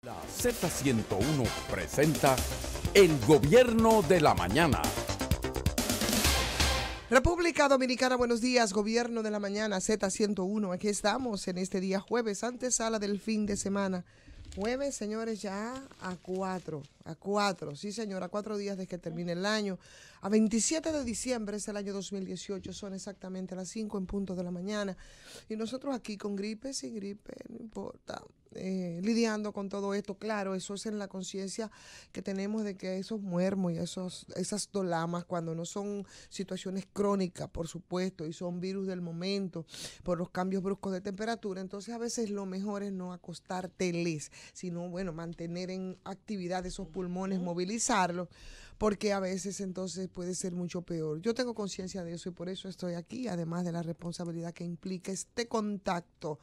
La Z101 presenta El Gobierno de la Mañana. República Dominicana, buenos días, Gobierno de la Mañana, Z101. Aquí estamos en este día jueves, antesala del fin de semana. Jueves, señores, ya a 4, sí señor, a 4 días de que termine el año. A 27 de diciembre es el año 2018, son exactamente las 5 en punto de la mañana. Y nosotros aquí con gripe, sin gripe, no importa, lidiando con todo esto. Claro, eso es en la conciencia que tenemos de que esos muermos y esas dolamas, cuando no son situaciones crónicas, por supuesto, y son virus del momento, por los cambios bruscos de temperatura, entonces a veces lo mejor es no acostárteles, sino, bueno, mantener en actividad esos pulmones, movilizarlos, porque a veces entonces puede ser mucho peor. Yo tengo conciencia de eso y por eso estoy aquí, además de la responsabilidad que implica este contacto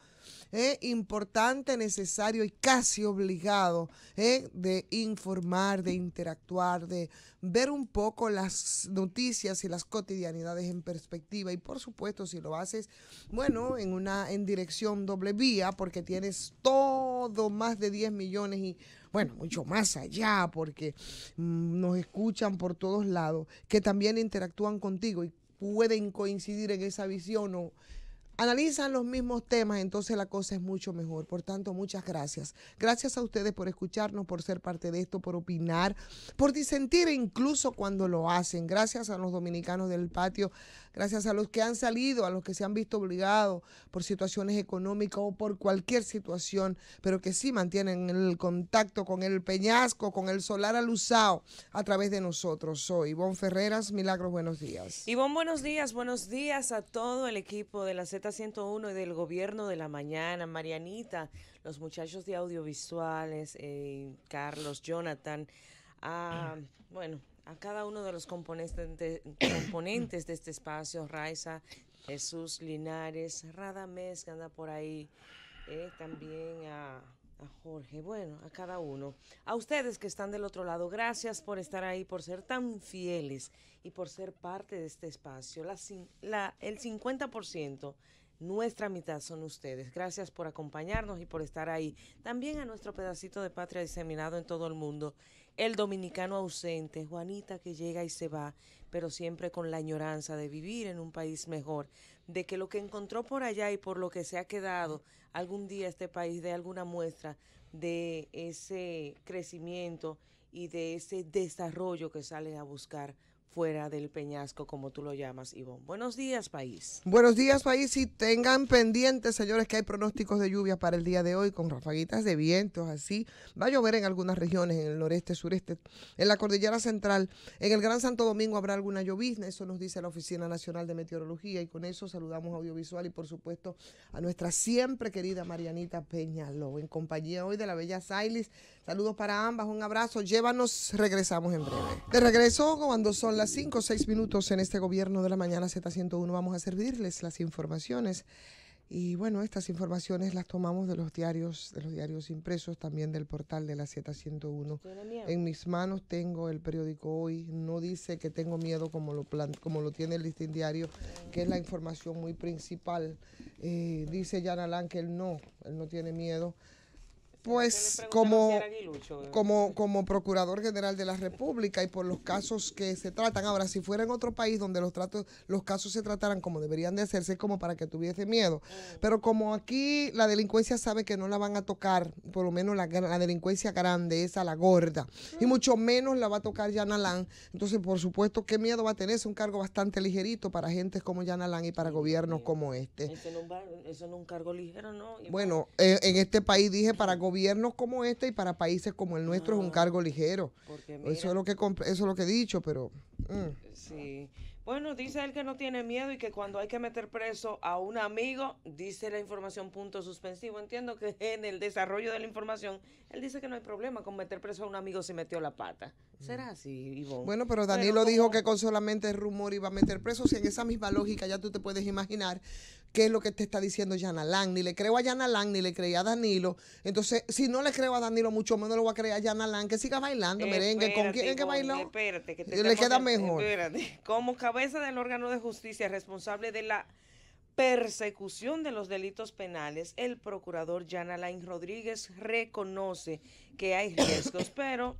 importante, necesario y casi obligado de informar, de interactuar, de ver un poco las noticias y las cotidianidades en perspectiva. Y por supuesto, si lo haces, bueno, en dirección doble vía, porque tienes todo, más de 10 millones y bueno, mucho más allá, porque nos escuchan por todos lados, que también interactúan contigo y pueden coincidir en esa visión o analizan los mismos temas, entonces la cosa es mucho mejor. Por tanto, muchas gracias. Gracias a ustedes por escucharnos, por ser parte de esto, por opinar, por disentir incluso cuando lo hacen. Gracias a los dominicanos del patio, gracias a los que han salido, a los que se han visto obligados por situaciones económicas o por cualquier situación, pero que sí mantienen el contacto con el peñasco, con el solar aluzado a través de nosotros. Soy Ivonne Ferreras. Milagros, buenos días. Ivonne, buenos días a todo el equipo de la Z101 y del Gobierno de la Mañana, Marianita, los muchachos de audiovisuales, Carlos, Jonathan, a cada uno de los componentes de este espacio, Raiza, Jesús Linares, Radamés, que anda por ahí, también a Jorge, bueno, a cada uno. A ustedes que están del otro lado, gracias por estar ahí, por ser tan fieles y por ser parte de este espacio. El 50%, nuestra mitad son ustedes. Gracias por acompañarnos y por estar ahí. También a nuestro pedacito de patria diseminado en todo el mundo, el dominicano ausente, Juanita, que llega y se va, pero siempre con la añoranza de vivir en un país mejor, de que lo que encontró por allá y por lo que se ha quedado, algún día este país dé alguna muestra de ese crecimiento y de ese desarrollo que sale a buscar fuera del peñasco, como tú lo llamas, Ivonne. Buenos días, país. Buenos días, país, y tengan pendientes, señores, que hay pronósticos de lluvia para el día de hoy, con rafaguitas de vientos, así. Va a llover en algunas regiones, en el noreste, sureste, en la cordillera central. En el Gran Santo Domingo habrá alguna llovizna, eso nos dice la Oficina Nacional de Meteorología, y con eso saludamos a Audiovisual y, por supuesto, a nuestra siempre querida Marianita Peñaló, en compañía hoy de la bella Sailis. Saludos para ambas, un abrazo, llévanos, regresamos en breve. De regreso, cuando son las 5 o 6 minutos en este Gobierno de la Mañana Z101, vamos a servirles las informaciones. Y bueno, estas informaciones las tomamos de los diarios impresos, también del portal de la Z101. En mis manos tengo el periódico Hoy. No dice que tengo miedo como lo tiene el Listín Diario, que es la información muy principal. Dice Jan Alain que él no tiene miedo. Pues como Procurador General de la República y por los casos que se tratan. Ahora, si fuera en otro país donde los casos se trataran como deberían de hacerse, como para que tuviese miedo. Pero como aquí la delincuencia sabe que no la van a tocar, por lo menos la delincuencia grande, esa, la gorda, y mucho menos la va a tocar Jan Alain, entonces por supuesto, ¿qué miedo va a tener? Es un cargo bastante ligerito para gentes como Jan Alain y para gobiernos como este. Eso no es un cargo ligero, ¿no? Bueno, en este país dije para gobiernos como este y para países como el nuestro es un cargo ligero. Mira, eso es lo que he dicho, pero... Sí. Bueno, dice él que no tiene miedo y que cuando hay que meter preso a un amigo, dice la información punto suspensivo. Entiendo que en el desarrollo de la información, él dice que no hay problema con meter preso a un amigo si metió la pata. ¿Será así, Ivonne? Bueno, pero Danilo dijo que con solamente el rumor iba a meter preso. Si en esa misma lógica ya tú te puedes imaginar qué es lo que te está diciendo Jan Alain. Ni le creo a Jan Alain, ni le creí a Danilo. Entonces, si no le creo a Danilo, mucho menos lo voy a creer a Jan Alain, que siga bailando merengue. ¿Con quién es que bailó? Espérate, que le queda mejor. Espérate. Como cabeza del órgano de justicia responsable de la persecución de los delitos penales, el procurador Jan Alain Rodríguez reconoce que hay riesgos, pero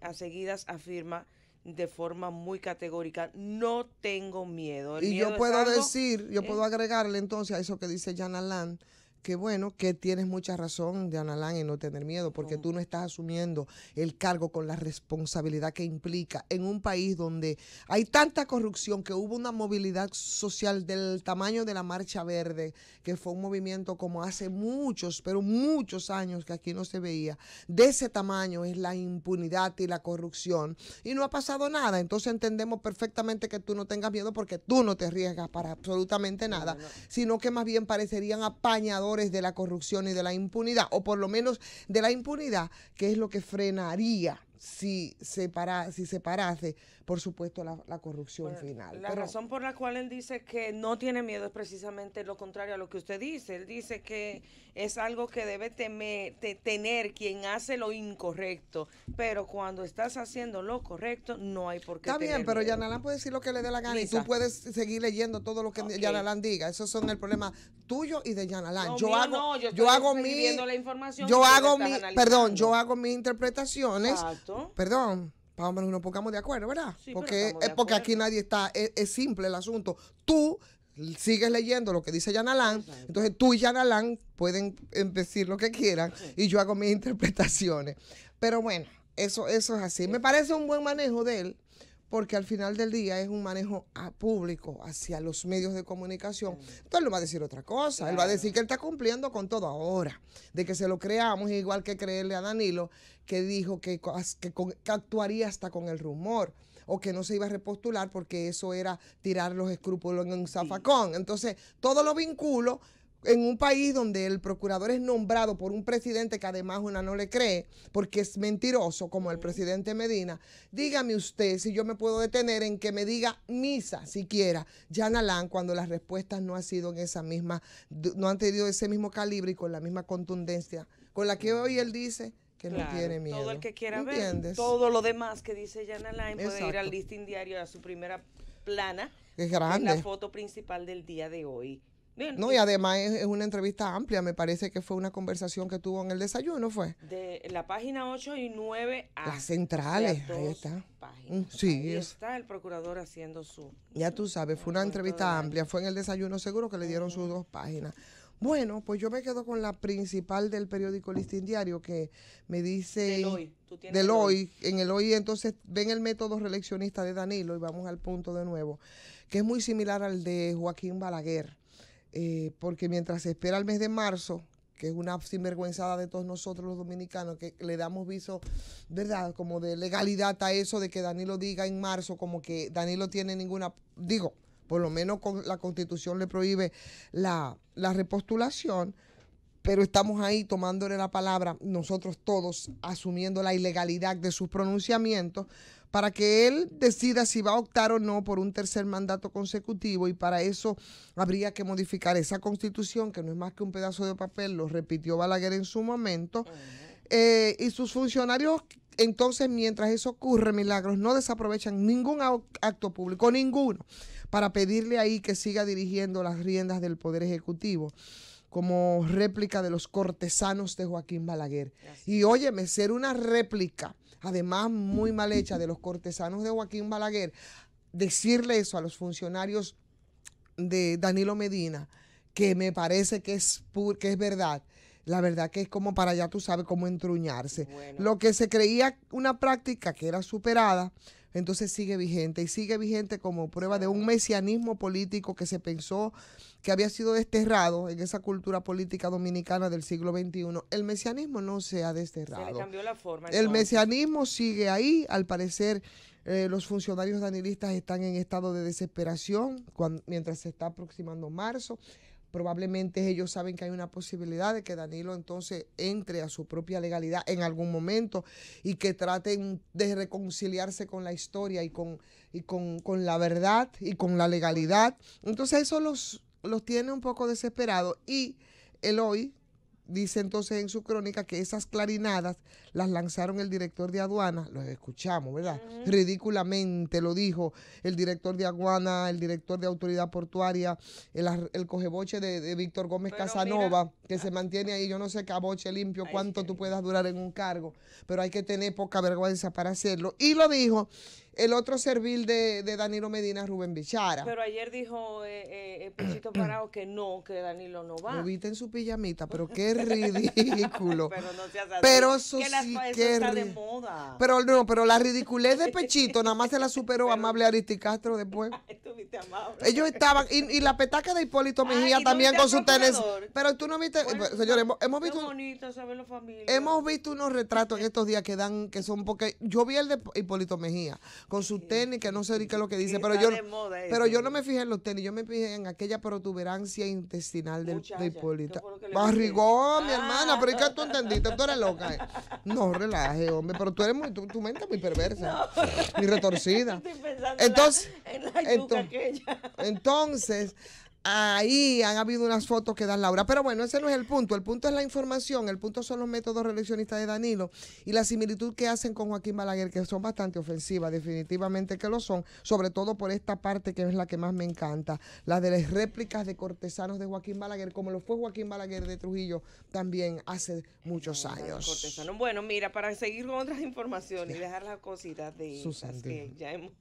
a seguidas afirma de forma muy categórica, no tengo miedo. Y yo puedo decir, yo puedo agregarle entonces a eso que dice Jan Alain, que bueno, que tienes mucha razón, Jan Alain, en no tener miedo, porque tú no estás asumiendo el cargo con la responsabilidad que implica en un país donde hay tanta corrupción, que hubo una movilidad social del tamaño de la Marcha Verde, que fue un movimiento como hace muchos, pero muchos años que aquí no se veía. De ese tamaño es la impunidad y la corrupción, y no ha pasado nada. Entonces entendemos perfectamente que tú no tengas miedo, porque tú no te arriesgas para absolutamente nada, sino que más bien parecerían apañadores de la corrupción y de la impunidad, o por lo menos de la impunidad, que es lo que frenaría si se parase, por supuesto, la corrupción final. La razón por la cual él dice que no tiene miedo es precisamente lo contrario a lo que usted dice. Él dice que es algo que debe tener quien hace lo incorrecto, pero cuando estás haciendo lo correcto no hay por qué Está tener bien, pero miedo. Jan Alain puede decir lo que le dé la gana, Lisa, y tú puedes seguir leyendo todo lo que Jan Alain diga. Esos son el problema tuyo y de Jan Alain. No, yo mío hago, no, yo yo hago estoy mi, viendo la información yo que tú hago estás mi, analizando. perdón, yo hago mis interpretaciones. Exacto. Perdón, para que nos pongamos de acuerdo, ¿verdad? Sí, porque pero porque aquí nadie está, es simple el asunto. Tú sigues leyendo lo que dice Jan Alain, entonces tú y Jan Alain pueden decir lo que quieran, y yo hago mis interpretaciones. Pero bueno, eso es así. Me parece un buen manejo de él, porque al final del día es un manejo público hacia los medios de comunicación. Entonces él no va a decir otra cosa, él va a decir que él está cumpliendo con todo ahora, de que se lo creamos, igual que creerle a Danilo, que dijo que actuaría hasta con el rumor, o que no se iba a repostular porque eso era tirar los escrúpulos en un zafacón. Entonces, todo lo vinculo en un país donde el procurador es nombrado por un presidente que además una no le cree, porque es mentiroso, como el presidente Medina. Dígame usted si yo me puedo detener en que me diga misa siquiera Jan Alain, cuando las respuestas no han sido en esa misma, no han tenido ese mismo calibre y con la misma contundencia con la que hoy él dice que no tiene miedo. Todo el que quiera ¿Entiendes? ver todo lo demás que dice Jan Alain puede ir Exacto. al Listín Diario, a su primera plana, Es grande. en la foto principal del día de hoy. Bien, No, y además es una entrevista amplia, me parece que fue una conversación que tuvo en el desayuno, ¿fue? de la página 8 y 9A. Las centrales, O sea, ahí dos está. páginas. Sí, Ahí es. está el procurador haciendo su... Ya tú sabes, fue una entrevista amplia, fue en el desayuno, seguro que le dieron sus 2 páginas. Bueno, pues yo me quedo con la principal del periódico Listín Diario, que me dice... Del hoy. Tú tienes Del el hoy. En el hoy, entonces, ven el método reeleccionista de Danilo, y vamos al punto de nuevo, que es muy similar al de Joaquín Balaguer, porque mientras se espera el mes de marzo, que es una sinvergüenzada de todos nosotros los dominicanos, que le damos viso, ¿verdad?, como de legalidad a eso de que Danilo diga en marzo, como que Danilo tiene ninguna, digo, por lo menos con la Constitución le prohíbe la repostulación, pero estamos ahí tomándole la palabra, nosotros todos asumiendo la ilegalidad de sus pronunciamientos, para que él decida si va a optar o no por un tercer mandato consecutivo, y para eso habría que modificar esa Constitución, que no es más que un pedazo de papel, lo repitió Balaguer en su momento, y sus funcionarios, entonces, mientras eso ocurre, Milagros, no desaprovechan ningún acto público, ninguno, para pedirle ahí que siga dirigiendo las riendas del Poder Ejecutivo, como réplica de los cortesanos de Joaquín Balaguer. Y óyeme, ser una réplica, además muy mal hecha, de los cortesanos de Joaquín Balaguer, decirle eso a los funcionarios de Danilo Medina, que me parece que es verdad. La verdad que es como para allá, tú sabes, como entruñarse. Bueno. Lo que se creía una práctica que era superada, entonces sigue vigente, y sigue vigente como prueba de un mesianismo político que se pensó que había sido desterrado en esa cultura política dominicana del siglo XXI. El mesianismo no se ha desterrado. Se le cambió la forma. El mesianismo sigue ahí. Al parecer, los funcionarios danilistas están en estado de desesperación mientras se está aproximando marzo. Probablemente ellos saben que hay una posibilidad de que Danilo entonces entre a su propia legalidad en algún momento, y que traten de reconciliarse con la historia y con la verdad y con la legalidad. Entonces eso los tiene un poco desesperados, y el hoy dice entonces en su crónica que esas clarinadas las lanzaron el director de aduana, los escuchamos, ¿verdad? Ridículamente lo dijo el director de aduana, el director de autoridad portuaria, el cogeboche de Víctor Gómez Pero Casanova, mira, que se mantiene ahí, yo no sé caboche limpio, ay, cuánto sí. tú puedas durar en un cargo, pero hay que tener poca vergüenza para hacerlo. Y lo dijo el otro servil de Danilo Medina, Rubén Bichara. Pero ayer dijo Pechito Parado que Danilo no va. Lo viste en su pijamita, pero qué ridículo. Pero no seas así. Pero eso que sí, eso qué está de moda. Pero no, pero la ridiculez de Pechito nada más se la superó Amable Aristizastro después. Estuviste amable. Ellos estaban, y la petaca de Hipólito Mejía ¿y no también viste con al su tenis. procurador? Pero tú no viste, Bueno, señores, hemos qué visto. bonito saber la familia. Hemos visto unos retratos en estos días que son porque yo vi el de Hipólito Mejía con su tenis, que no sé ni qué es lo que dice, Sí, pero está yo, de moda pero eso. yo no me fijé en los tenis, yo me fijé en aquella protuberancia intestinal de Muchacha, Hipólito. ¿qué fue lo que le Barrigón, mi viste? hermana, pero ¿y qué tú entendiste? Tú eres loca. No, relaje, hombre, pero tú eres tu mente es muy perversa y retorcida. Estoy pensando Entonces, en la yuca aquella. entonces, ahí han habido unas fotos que dan Laura. Pero bueno, ese no es el punto. El punto es la información. El punto son los métodos reeleccionistas de Danilo y la similitud que hacen con Joaquín Balaguer, que son bastante ofensivas, definitivamente que lo son, sobre todo por esta parte que es la que más me encanta, la de las réplicas de cortesanos de Joaquín Balaguer, como lo fue Joaquín Balaguer de Trujillo también hace muchos años. Cortesano. Bueno, mira, para seguir con otras informaciones y dejar las cositas de Susan, esas que ya hemos...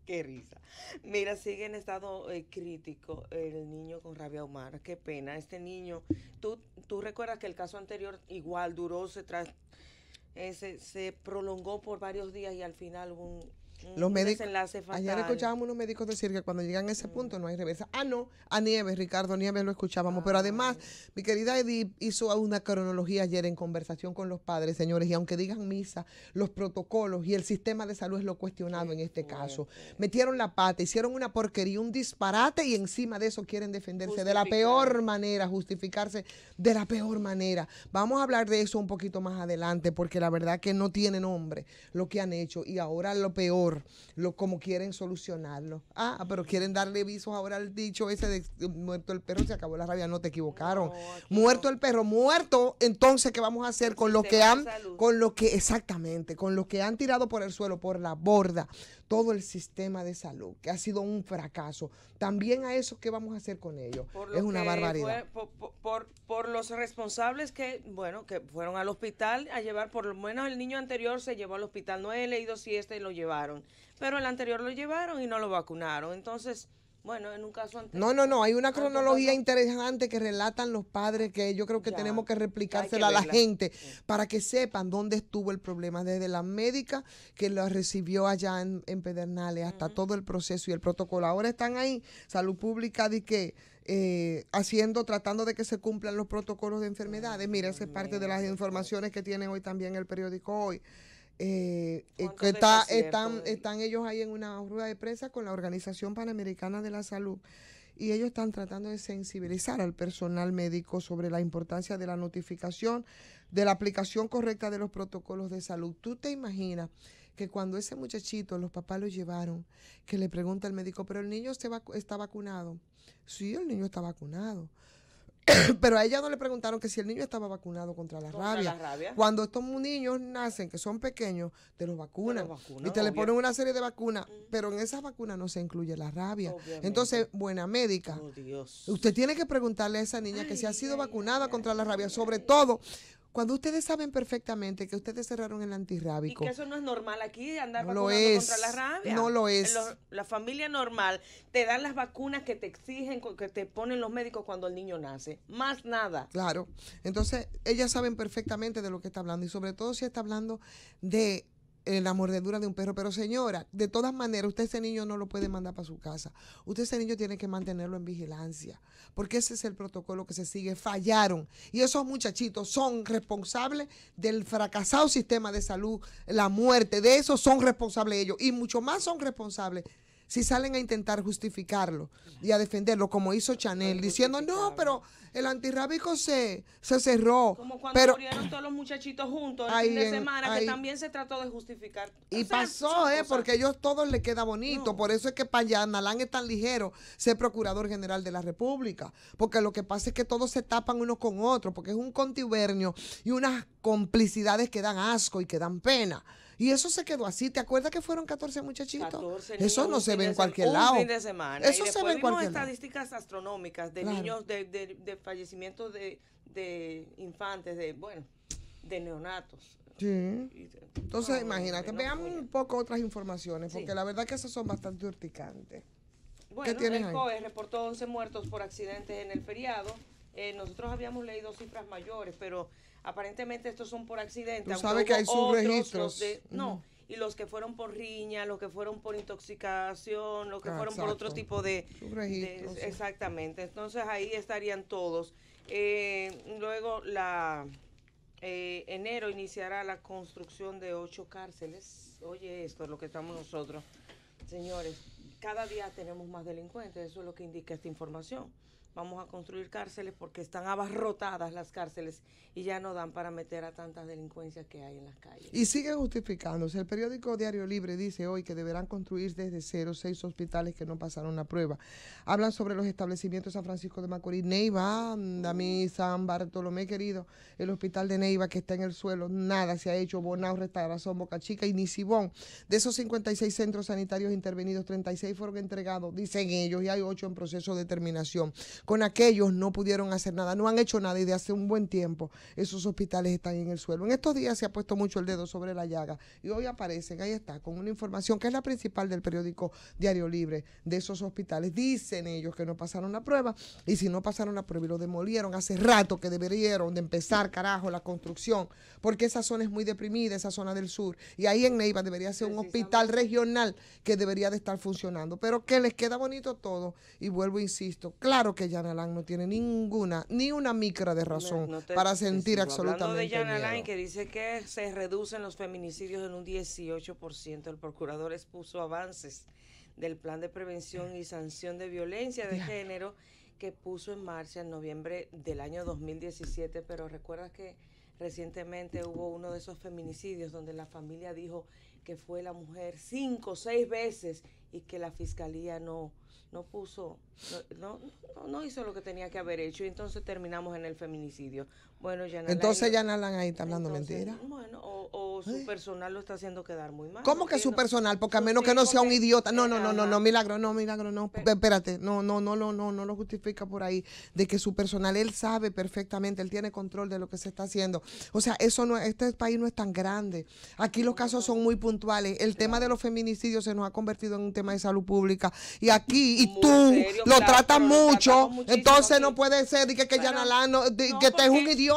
Qué risa. Mira, sigue en estado crítico el niño con rabia humana. Qué pena. Este niño, tú recuerdas que el caso anterior igual duró, se prolongó por varios días y al final hubo un desenlace fatal. Ayer escuchábamos unos médicos decir que cuando llegan a ese punto no hay reversa. No, a Nieves, Ricardo Nieves lo escuchábamos, pero además mi querida Edith hizo una cronología ayer en conversación con los padres, señores, y aunque digan misa, los protocolos y el sistema de salud es lo cuestionado en este caso. Metieron la pata, hicieron una porquería, un disparate y encima de eso quieren defenderse de la peor manera, justificarse de la peor manera. Vamos a hablar de eso un poquito más adelante porque la verdad que no tiene nombre lo que han hecho y ahora lo peor, como quieren solucionarlo. Pero quieren darle visos ahora al dicho ese de muerto el perro, se acabó la rabia. No, te equivocaron. No, muerto el perro, muerto. Entonces, ¿qué vamos a hacer con lo que han, exactamente, con lo que han tirado por el suelo, por la borda, todo el sistema de salud, que ha sido un fracaso? También a eso, ¿qué vamos a hacer con ellos? Es una barbaridad. Por los responsables que fueron al hospital a llevar, por lo menos el niño anterior se llevó al hospital. No he leído si lo llevaron, pero el anterior lo llevaron y no lo vacunaron. Entonces, en un caso anterior. No, hay una cronología interesante que relatan los padres que yo creo que tenemos que replicársela a la gente para que sepan dónde estuvo el problema, desde la médica que lo recibió allá en Pedernales hasta todo el proceso y el protocolo. Ahora están ahí, Salud Pública, tratando de que se cumplan los protocolos de enfermedades. Mira, esa es parte de las informaciones que tiene hoy también el periódico Hoy. Están ellos ahí en una rueda de prensa con la Organización Panamericana de la Salud y ellos están tratando de sensibilizar al personal médico sobre la importancia de la notificación, de la aplicación correcta de los protocolos de salud. ¿Tú te imaginas que cuando ese muchachito, los papás lo llevaron, que le pregunta al médico, pero el niño está vacunado? Sí, el niño está vacunado. Pero a ella no le preguntaron que si el niño estaba vacunado contra la rabia. Cuando estos niños nacen, que son pequeños, te los vacunan. Y te le ponen una serie de vacunas, pero en esas vacunas no se incluye la rabia. Obviamente. Entonces, buena médica, usted tiene que preguntarle a esa niña que si ha sido vacunada contra la rabia, sobre todo cuando ustedes saben perfectamente que ustedes cerraron el antirrábico. Y que eso no es normal aquí, andar vacunando contra la rabia. No lo es. La familia normal te dan las vacunas que te exigen, que te ponen los médicos cuando el niño nace. Más nada. Claro. Entonces, ellas saben perfectamente de lo que está hablando y sobre todo si está hablando de la mordedura de un perro. Pero señora, de todas maneras, usted ese niño no lo puede mandar para su casa. Usted ese niño tiene que mantenerlo en vigilancia, porque ese es el protocolo que se sigue. Fallaron. Y esos muchachitos son responsables del fracasado sistema de salud, la muerte. De eso son responsables ellos. Y mucho más son responsables si salen a intentar justificarlo y a defenderlo, como hizo Chanel, diciendo, no, pero el antirrábico se cerró. Como cuando murieron todos los muchachitos juntos el fin de semana, que también se trató de justificar. Y pasó, porque a ellos todos les queda bonito. Por eso es que para Yanalán es tan ligero ser procurador general de la República. Porque lo que pasa es que todos se tapan unos con otros, porque es un contubernio y unas complicidades que dan asco y que dan pena. Y eso se quedó así. ¿Te acuerdas que fueron 14 muchachitos? 14 eso no se ve en cualquier lado. Un fin de semana. Eso y se ve en cualquier lado. Estadísticas astronómicas de niños, de fallecimientos de infantes, de neonatos. Sí. Entonces, imagínate, veamos un poco otras informaciones, porque la verdad que esas son bastante urticantes. Bueno, el COE reportó 11 muertos por accidentes en el feriado. Nosotros habíamos leído cifras mayores, pero aparentemente estos son por accidente. Tú sabes que hay subregistros. Y los que fueron por riña, los que fueron por intoxicación, los que fueron por otro tipo de subregistros. Exactamente. Entonces ahí estarían todos. Luego enero iniciará la construcción de 8 cárceles. Oye, esto es lo que estamos nosotros. Señores, cada día tenemos más delincuentes, eso es lo que indica esta información. Vamos a construir cárceles porque están abarrotadas las cárceles y ya no dan para meter a tantas delincuencias que hay en las calles. Y sigue justificándose. El periódico Diario Libre dice hoy que deberán construir desde cero 6 hospitales que no pasaron la prueba. Hablan sobre los establecimientos de San Francisco de Macorís, Neiva, Damí, San Bartolomé, querido, el hospital de Neiva que está en el suelo, nada se ha hecho, Bonao, Restauración, Boca Chica y Nisibón. De esos 56 centros sanitarios intervenidos, 36 fueron entregados, dicen ellos, y hay 8 en proceso de terminación. Con aquellos no pudieron hacer nada, no han hecho nada y de hace un buen tiempo esos hospitales están en el suelo. En estos días se ha puesto mucho el dedo sobre la llaga y hoy aparecen, ahí está, con una información que es la principal del periódico Diario Libre de esos hospitales. Dicen ellos que no pasaron la prueba y si no pasaron la prueba y lo demolieron hace rato que deberían de empezar, carajo, la construcción, porque esa zona es muy deprimida, esa zona del sur, y ahí en Neiva debería ser un hospital regional que debería de estar funcionando, pero que les queda bonito todo y vuelvo, insisto, claro que Yanalán no tiene ni una micra de razón para sentir absolutamente hablando de Yanalán, miedo. que dice que se reducen los feminicidios en un 18%, el procurador expuso avances del plan de prevención y sanción de violencia de género que puso en marcha en noviembre del año 2017, pero recuerda que recientemente hubo uno de esos feminicidios donde la familia dijo que fue la mujer 5 o 6 veces y que la fiscalía no hizo lo que tenía que haber hecho y entonces terminamos en el feminicidio. Bueno, entonces Yanalán ahí está hablando mentira. Bueno, o su personal lo está haciendo quedar muy mal. ¿Cómo que su personal? Porque a menos que no sea un idiota. No, Milagro, no. Espérate, no lo justifica por ahí. De que su personal, él sabe perfectamente, él tiene control de lo que se está haciendo. O sea, eso no, este país no es tan grande. Aquí los casos son muy puntuales. El tema de los feminicidios se nos ha convertido en un tema de salud pública. Y aquí, y tú lo tratas mucho, entonces no puede ser que Yanalán, que te es un idiota.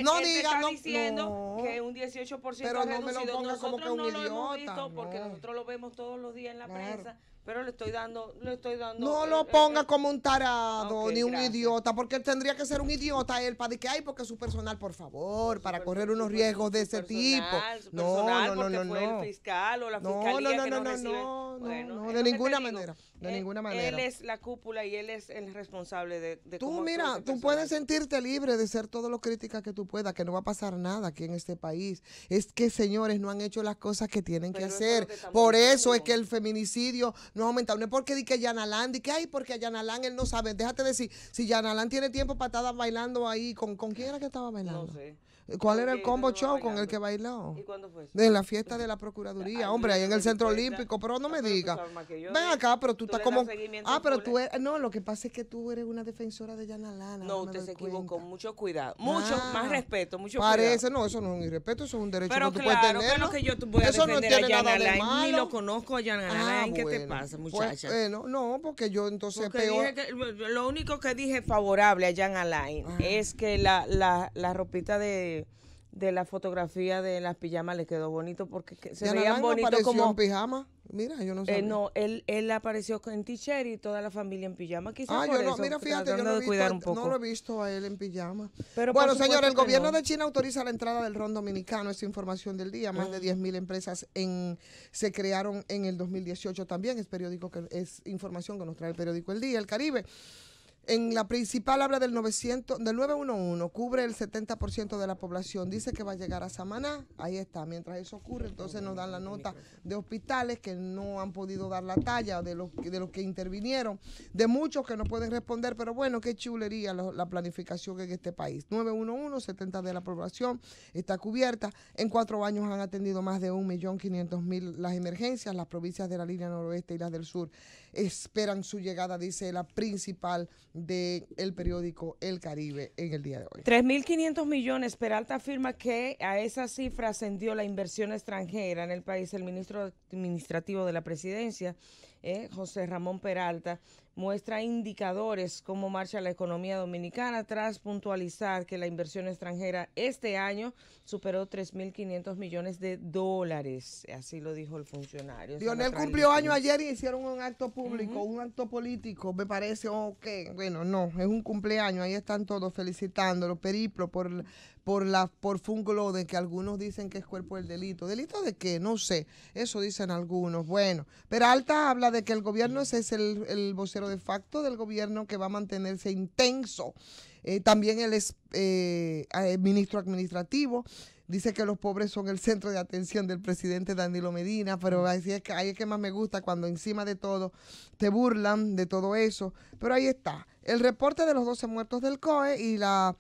No diga, no. Diciendo que un 18% pero no me lo ponga como que un no idiota. Lo hemos visto porque nosotros lo vemos todos los días en la prensa, pero le estoy dando. No lo ponga como un tarado ni un idiota, porque él tendría que ser un idiota él para que porque su personal, por favor, para correr unos riesgos de ese tipo. No. El fiscal o la fiscalía no, de ninguna manera. De ninguna manera. Él es la cúpula y él es el responsable de tú mira, tú puedes sentirte libre de ser todo lo crítica que tú puedas, que no va a pasar nada aquí en este país. Es que, señores, no han hecho las cosas que tienen que hacer. Por eso es que el feminicidio no ha aumentado. No es porque di que Yanalán, porque Yanalán él no sabe. Déjate decir, si Yanalán tiene tiempo para estar bailando ahí, ¿con quién era que estaba bailando? No sé. ¿Cuál era el combo show con el que bailó? ¿Y cuándo fue eso? De la fiesta de la Procuraduría, hombre, ahí en el Centro Olímpico, pero no me digas. Ven acá, pero tú estás como... pero tú eres... No, lo que pasa es que tú eres una defensora de Yanalán. No, usted se equivocó, mucho cuidado. Más respeto, mucho parece, cuidado. No, eso no es un irrespeto, eso es un derecho pero que tú claro, puedes tener. Pero que yo voy a eso defender no tiene a nada de Yanalán, ni malo. lo conozco a Yanalán. ¿Qué te pasa, muchacha? Pues, no, porque yo entonces porque peor... lo único que dije favorable a Yanalán es que la ropita de de la fotografía de las pijamas le quedó bonito porque se Diana veían Lang bonitos apareció como... en pijama. Mira, yo no sabía. no, él apareció en t-shirt y toda la familia en pijama, quizás Ah, por yo no, eso, mira, fíjate, yo tratando no de cuidar un no poco. lo he visto a él en pijama. Pero bueno, por supuesto señor, el que gobierno no. de China autoriza la entrada del ron dominicano. Esta información del día. Más de 10.000 empresas se crearon en el 2018 también. Es información que nos trae el periódico El Día, El Caribe. En la principal habla del 911, cubre el 70% de la población, dice que va a llegar a Samaná, ahí está, mientras eso ocurre, entonces nos dan la nota de hospitales que no han podido dar la talla de los que intervinieron, de muchos que no pueden responder, pero bueno, qué chulería la planificación en este país. 911, 70% de la población está cubierta, en 4 años han atendido más de 1.500.000 las emergencias, las provincias de la línea noroeste y las del sur esperan su llegada, dice la principal del periódico El Caribe en el día de hoy. 3.500 millones. Peralta afirma que a esa cifra ascendió la inversión extranjera en el país. El ministro administrativo de la presidencia, José Ramón Peralta, muestra indicadores cómo marcha la economía dominicana tras puntualizar que la inversión extranjera este año superó 3.500 millones de dólares. Así lo dijo el funcionario. Lionel cumplió años ayer y hicieron un acto público, un acto político, me parece, bueno, no, es un cumpleaños, ahí están todos felicitándolo, Periplo por Funglo, que algunos dicen que es cuerpo del delito. ¿Delito de qué? No sé, eso dicen algunos. Bueno, Peralta habla de que el gobierno ese es el vocero de facto del gobierno que va a mantenerse intenso. También él es ministro administrativo. Dice que los pobres son el centro de atención del presidente Danilo Medina, pero ahí es que más me gusta cuando encima de todo te burlan de todo eso. Pero ahí está, el reporte de los 12 muertos del COE y la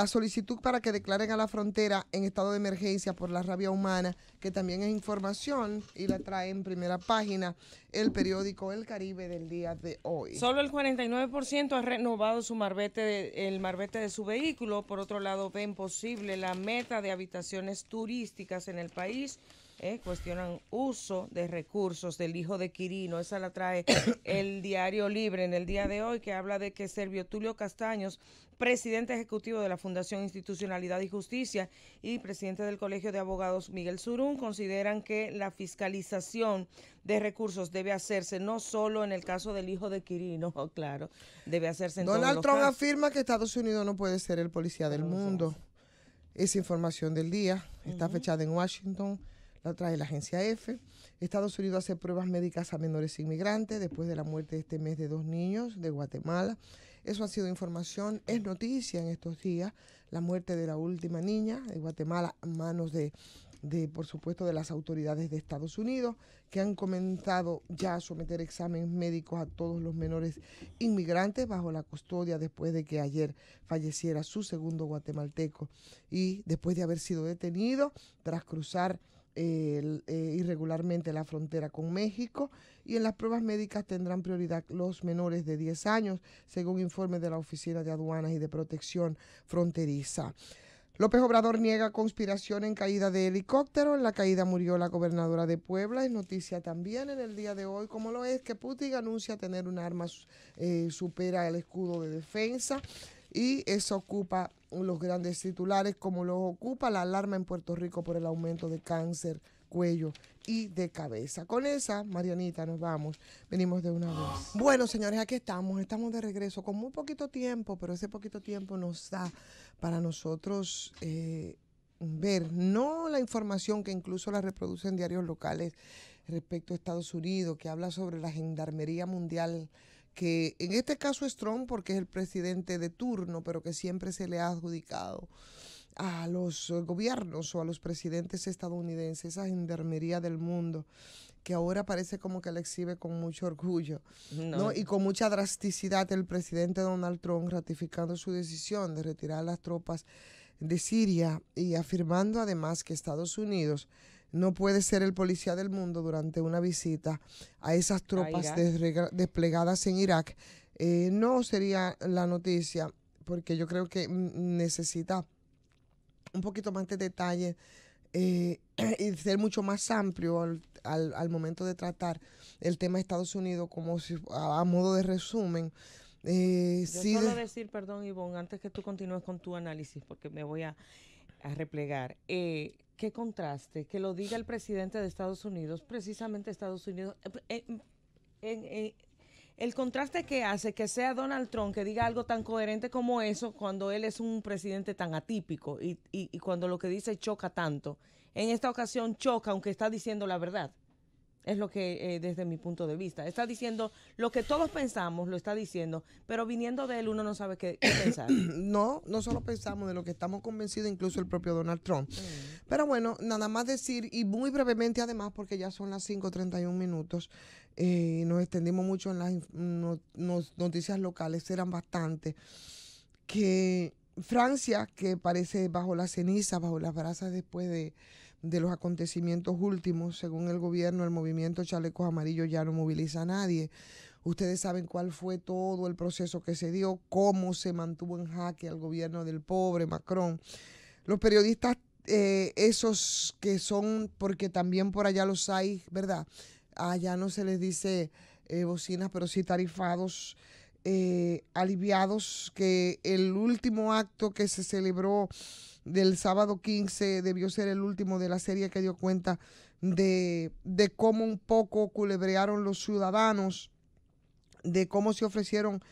solicitud para que declaren a la frontera en estado de emergencia por la rabia humana, que también es información y la trae en primera página el periódico El Caribe del día de hoy. Solo el 49% ha renovado el marbete de su vehículo. Por otro lado, ven posible la meta de habitaciones turísticas en el país. Cuestionan uso de recursos del hijo de Quirino. Esa la trae el Diario Libre en el día de hoy, que habla de que Servio Tulio Castaños, presidente ejecutivo de la Fundación Institucionalidad y Justicia y presidente del Colegio de Abogados Miguel Surún, consideran que la fiscalización de recursos debe hacerse no solo en el caso del hijo de Quirino, claro, debe hacerse en todos los Donald Trump casos. afirma que Estados Unidos no puede ser el policía del mundo. Esa información del día está fechada en Washington, la trae la agencia EFE. Estados Unidos hace pruebas médicas a menores inmigrantes después de la muerte este mes de 2 niños de Guatemala. Eso ha sido información, es noticia en estos días, la muerte de la última niña de Guatemala a manos de por supuesto, de las autoridades de Estados Unidos, que han comenzado ya a someter exámenes médicos a todos los menores inmigrantes bajo la custodia después de que ayer falleciera su segundo guatemalteco y después de haber sido detenido tras cruzar irregularmente la frontera con México. Y en las pruebas médicas tendrán prioridad los menores de 10 años, según informe de la Oficina de Aduanas y de Protección Fronteriza. López Obrador niega conspiración en caída de helicóptero. En la caída murió la gobernadora de Puebla. Es noticia también en el día de hoy, como lo es que Putin anuncia tener un arma supera el escudo de defensa. Y eso ocupa los grandes titulares, como lo ocupa la alarma en Puerto Rico por el aumento de cáncer, cuello y de cabeza. Con esa, Marianita, nos vamos. Venimos de una vez. Bueno, señores, aquí estamos de regreso con muy poquito tiempo, pero ese poquito tiempo nos da para nosotros ver, no la información que incluso la reproducen diarios locales respecto a Estados Unidos, que habla sobre la gendarmería mundial, que en este caso es Trump porque es el presidente de turno, pero que siempre se le ha adjudicado a los gobiernos o a los presidentes estadounidenses, esa gendarmería del mundo, que ahora parece como que la exhibe con mucho orgullo, ¿no? Y con mucha drasticidad el presidente Donald Trump ratificando su decisión de retirar las tropas de Siria y afirmando además que Estados Unidos no puede ser el policía del mundo durante una visita a esas tropas desplegadas en Irak. No sería la noticia, porque yo creo que necesita un poquito más de detalle y ser mucho más amplio al momento de tratar el tema de Estados Unidos, como si, a modo de resumen. Yo solo decir, perdón, Ivonne, antes que tú continúes con tu análisis, porque me voy a... a replegar. Qué contraste, que lo diga el presidente de Estados Unidos, precisamente Estados Unidos. El contraste que hace que sea Donald Trump que diga algo tan coherente como eso cuando él es un presidente tan atípico y cuando lo que dice choca tanto. En esta ocasión choca aunque está diciendo la verdad. Es lo que, desde mi punto de vista, está diciendo lo que todos pensamos, lo está diciendo, pero viniendo de él uno no sabe qué pensar. No, no solo pensamos de lo que estamos convencidos, incluso el propio Donald Trump. Pero bueno, nada más decir, y muy brevemente además, porque ya son las 5:31, nos extendimos mucho en las noticias locales, eran bastantes, que Francia, que parece bajo la ceniza, bajo las brasas después de los acontecimientos últimos, según el gobierno, el movimiento Chalecos Amarillos ya no moviliza a nadie. Ustedes saben cuál fue todo el proceso que se dio, cómo se mantuvo en jaque al gobierno del pobre Macron. Los periodistas, esos que son, porque también por allá los hay, ¿verdad? Allá no se les dice bocinas, pero sí tarifados, aliviados, que el último acto que se celebró del sábado 15 debió ser el último de la serie que dio cuenta de cómo un poco culebrearon los ciudadanos, de cómo se ofrecieron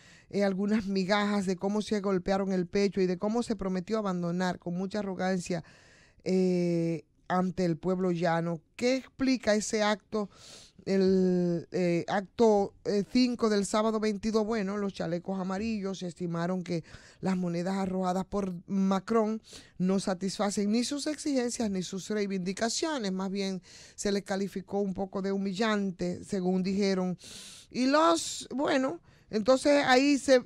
algunas migajas, de cómo se golpearon el pecho y de cómo se prometió abandonar con mucha arrogancia ante el pueblo llano. ¿Qué explica ese acto? El acto 5 del sábado 22, bueno, los chalecos amarillos estimaron que las monedas arrojadas por Macron no satisfacen ni sus exigencias ni sus reivindicaciones, más bien se les calificó un poco de humillante, según dijeron. Y entonces ahí se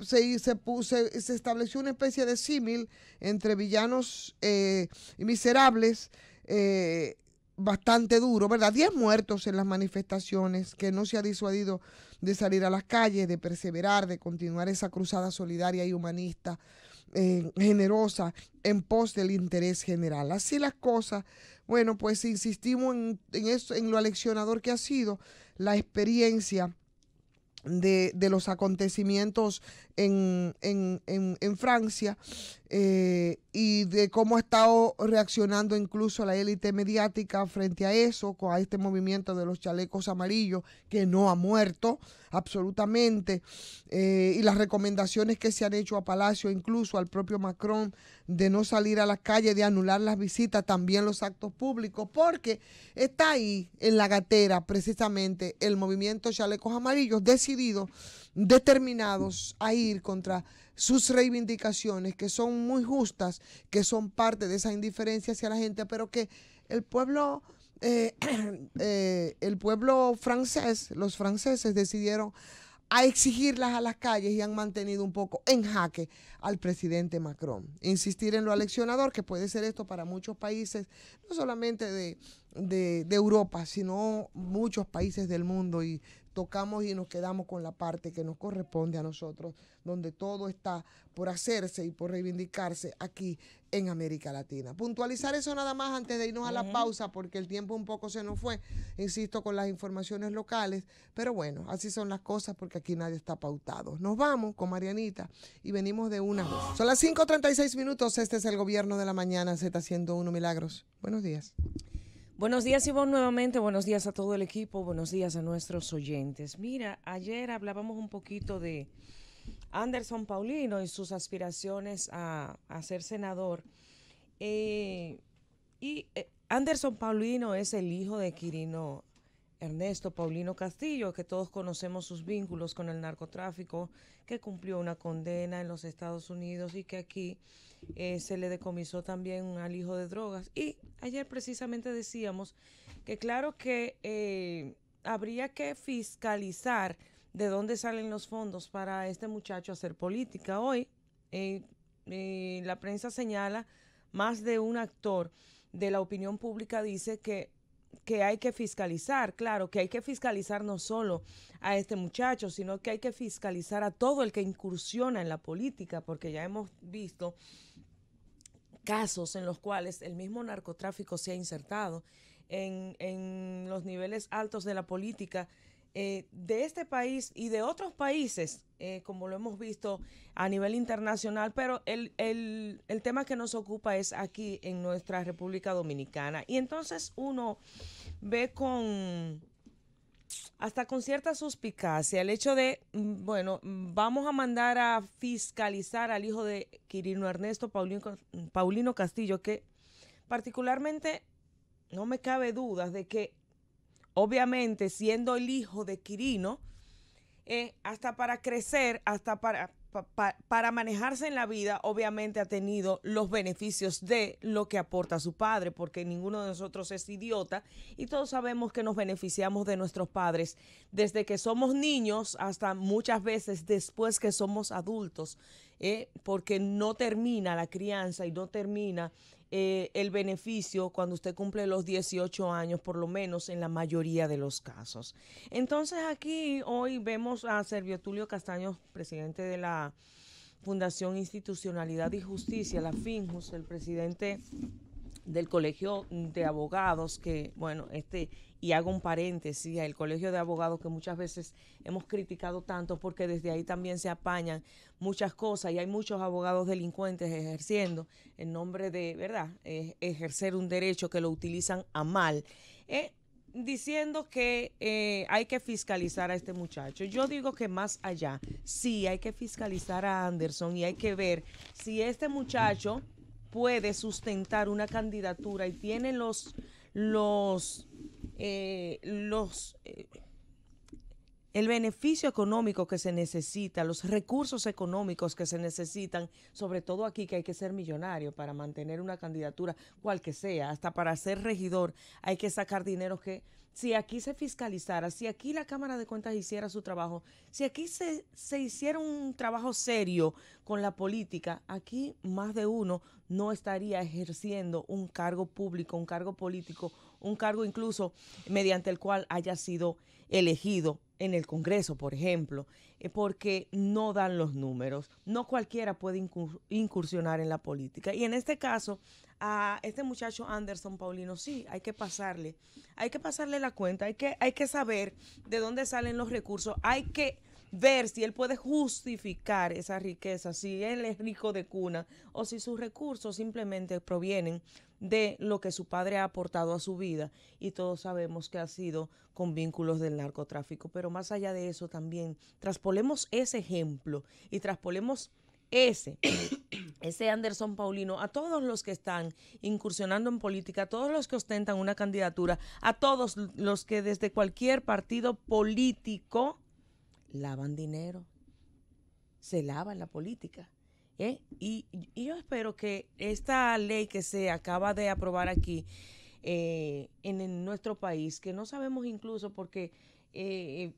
estableció una especie de símil entre villanos y miserables, bastante duro, ¿verdad? 10 muertos en las manifestaciones, que no se ha disuadido de salir a las calles, de perseverar, de continuar esa cruzada solidaria y humanista, generosa, en pos del interés general. Así las cosas, bueno, pues insistimos en eso, en lo aleccionador que ha sido la experiencia de los acontecimientos en Francia, y de cómo ha estado reaccionando incluso la élite mediática frente a eso, a este movimiento de los chalecos amarillos, que no ha muerto absolutamente, y las recomendaciones que se han hecho a Palacio, incluso al propio Macron, de no salir a las calles, de anular las visitas, también los actos públicos, porque está ahí en la gatera precisamente el movimiento Chalecos Amarillos, determinados a ir contra sus reivindicaciones, que son muy justas, que son parte de esa indiferencia hacia la gente, pero que el pueblo francés, los franceses decidieron a exigirlas a las calles y han mantenido un poco en jaque al presidente Macron. Insistir en lo aleccionador, que puede ser esto para muchos países, no solamente de Europa, sino muchos países del mundo, y tocamos y nos quedamos con la parte que nos corresponde a nosotros, donde todo está por hacerse y por reivindicarse aquí en América Latina. Puntualizar eso nada más antes de irnos a la pausa, porque el tiempo un poco se nos fue, insisto, con las informaciones locales, pero bueno, así son las cosas porque aquí nadie está pautado. Nos vamos con Marianita y venimos de una vez. Son las 5:36, este es el Gobierno de la Mañana, Z101 Milagros. Buenos días. Buenos días, Ivonne, nuevamente. Buenos días a todo el equipo. Buenos días a nuestros oyentes. Mira, ayer hablábamos un poquito de Anderson Paulino y sus aspiraciones a ser senador. Anderson Paulino es el hijo de Quirino Ernesto Paulino Castillo, que todos conocemos sus vínculos con el narcotráfico, que cumplió una condena en los Estados Unidos y que aquí se le decomisó también al hijo de drogas. Y ayer precisamente decíamos que claro que habría que fiscalizar de dónde salen los fondos para este muchacho hacer política. Hoy la prensa señala, más de un actor de la opinión pública dice que hay que fiscalizar, claro, que hay que fiscalizar no solo a este muchacho, sino que hay que fiscalizar a todo el que incursiona en la política, porque ya hemos visto casos en los cuales el mismo narcotráfico se ha insertado en los niveles altos de la política, de este país y de otros países, como lo hemos visto a nivel internacional, pero el tema que nos ocupa es aquí en nuestra República Dominicana. Y entonces uno ve hasta con cierta suspicacia el hecho de, bueno, vamos a mandar a fiscalizar al hijo de Quirino Ernesto Paulino Castillo, que particularmente no me cabe dudas de que, obviamente, siendo el hijo de Quirino, hasta para crecer, hasta para manejarse en la vida, obviamente ha tenido los beneficios de lo que aporta su padre, porque ninguno de nosotros es idiota y todos sabemos que nos beneficiamos de nuestros padres desde que somos niños hasta muchas veces después que somos adultos, porque no termina la crianza y no termina el beneficio cuando usted cumple los 18 años, por lo menos en la mayoría de los casos. Entonces aquí hoy vemos a Servio Tulio Castaño, presidente de la Fundación Institucionalidad y Justicia, la FINJUS, el presidente del Colegio de Abogados, que, bueno, y hago un paréntesis, el Colegio de Abogados que muchas veces hemos criticado tanto porque desde ahí también se apañan muchas cosas y hay muchos abogados delincuentes ejerciendo en nombre de, ¿verdad?, ejercer un derecho que lo utilizan a mal, diciendo que hay que fiscalizar a este muchacho. Yo digo que más allá, sí hay que fiscalizar a Anderson y hay que ver si este muchacho puede sustentar una candidatura y tiene el beneficio económico que se necesita, los recursos económicos que se necesitan, sobre todo aquí que hay que ser millonario para mantener una candidatura, cual que sea, hasta para ser regidor hay que sacar dinero que si aquí se fiscalizara, si aquí la Cámara de Cuentas hiciera su trabajo, si aquí se hiciera un trabajo serio con la política, aquí más de uno no estaría ejerciendo un cargo público, un cargo político, un cargo incluso mediante el cual haya sido elegido en el Congreso, por ejemplo, porque no dan los números. No cualquiera puede incursionar en la política. Y en este caso, a este muchacho Anderson Paulino, sí, hay que pasarle la cuenta, hay que saber de dónde salen los recursos, hay que ver si él puede justificar esa riqueza, si él es rico de cuna o si sus recursos simplemente provienen de lo que su padre ha aportado a su vida y todos sabemos que ha sido con vínculos del narcotráfico. Pero más allá de eso también, traspolemos ese ejemplo y traspolemos ese Anderson Paulino a todos los que están incursionando en política, a todos los que ostentan una candidatura, a todos los que desde cualquier partido político lavan dinero, se lava en la política. Y yo espero que esta ley que se acaba de aprobar aquí en nuestro país, que no sabemos incluso porque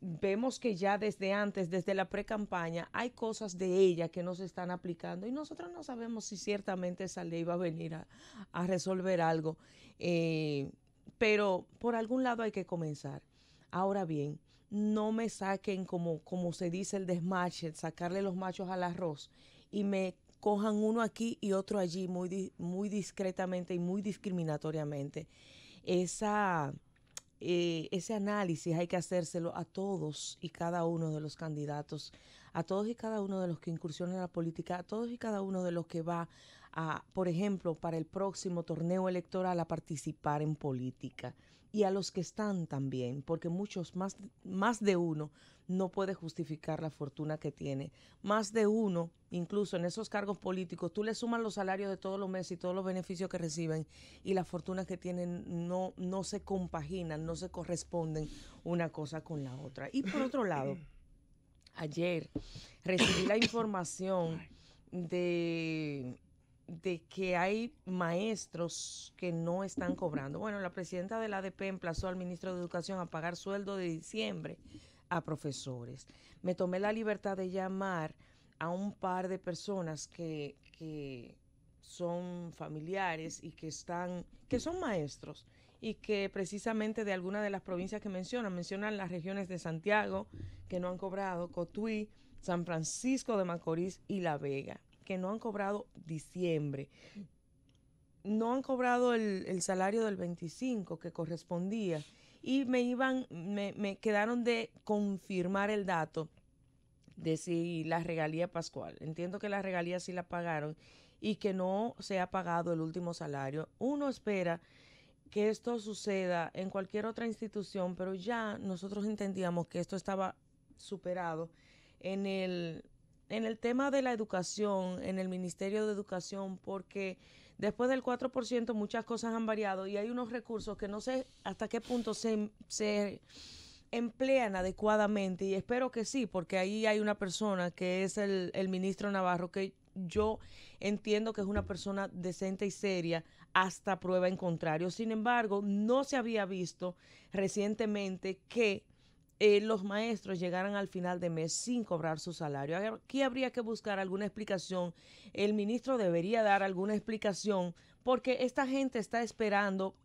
vemos que ya desde antes, desde la pre-campaña, hay cosas de ella que no se están aplicando y nosotros no sabemos si ciertamente esa ley va a venir a resolver algo, pero por algún lado hay que comenzar. Ahora bien, no me saquen como se dice el desmache, sacarle los machos al arroz y me cojan uno aquí y otro allí muy discretamente y muy discriminatoriamente. Ese análisis hay que hacérselo a todos y cada uno de los candidatos, a todos y cada uno de los que incursionan en la política, a todos y cada uno de los que va por ejemplo, para el próximo torneo electoral a participar en política. Y a los que están también, porque muchos, más de uno, no puede justificar la fortuna que tiene. Más de uno, incluso en esos cargos políticos, tú le sumas los salarios de todos los meses y todos los beneficios que reciben y la fortuna que tienen no se compaginan, no se corresponden una cosa con la otra. Y por otro lado, ayer recibí la información de que hay maestros que no están cobrando. Bueno, la presidenta de la ADP emplazó al ministro de Educación a pagar sueldo de diciembre a profesores. Me tomé la libertad de llamar a un par de personas que son familiares y que son maestros y que precisamente de alguna de las provincias que mencionan las regiones de Santiago, que no han cobrado, Cotuí, San Francisco de Macorís y La Vega, que no han cobrado diciembre. No han cobrado el salario del 25 que correspondía y me quedaron de confirmar el dato de si la regalía pascual. Entiendo que la regalía sí la pagaron y que no se ha pagado el último salario. Uno espera que esto suceda en cualquier otra institución, pero ya nosotros entendíamos que esto estaba superado en el tema de la educación, en el Ministerio de Educación, porque después del 4% muchas cosas han variado y hay unos recursos que no sé hasta qué punto se emplean adecuadamente, y espero que sí, porque ahí hay una persona que es el ministro Navarro, que yo entiendo que es una persona decente y seria hasta prueba en contrario. Sin embargo, no se había visto recientemente que los maestros llegaran al final de mes sin cobrar su salario. Aquí habría que buscar alguna explicación. El ministro debería dar alguna explicación porque esta gente está esperando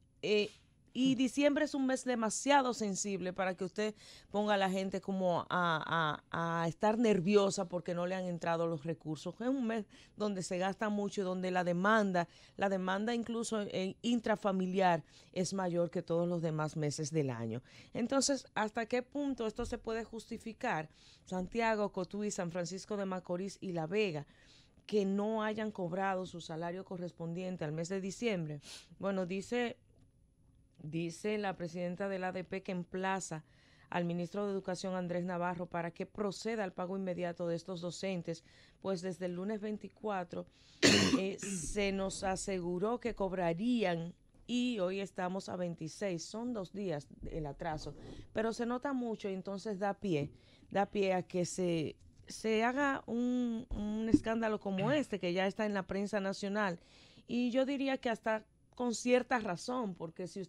y diciembre es un mes demasiado sensible para que usted ponga a la gente como a estar nerviosa porque no le han entrado los recursos. Es un mes donde se gasta mucho y donde la demanda incluso intrafamiliar es mayor que todos los demás meses del año. Entonces, ¿hasta qué punto esto se puede justificar? Santiago, Cotuí, San Francisco de Macorís y La Vega, que no hayan cobrado su salario correspondiente al mes de diciembre. Bueno, dice la presidenta del ADP que emplaza al ministro de Educación, Andrés Navarro, para que proceda al pago inmediato de estos docentes, pues desde el lunes 24 se nos aseguró que cobrarían y hoy estamos a 26, son 2 días el atraso, pero se nota mucho y entonces da pie a que se haga un escándalo como este, que ya está en la prensa nacional, y yo diría que hasta con cierta razón, porque si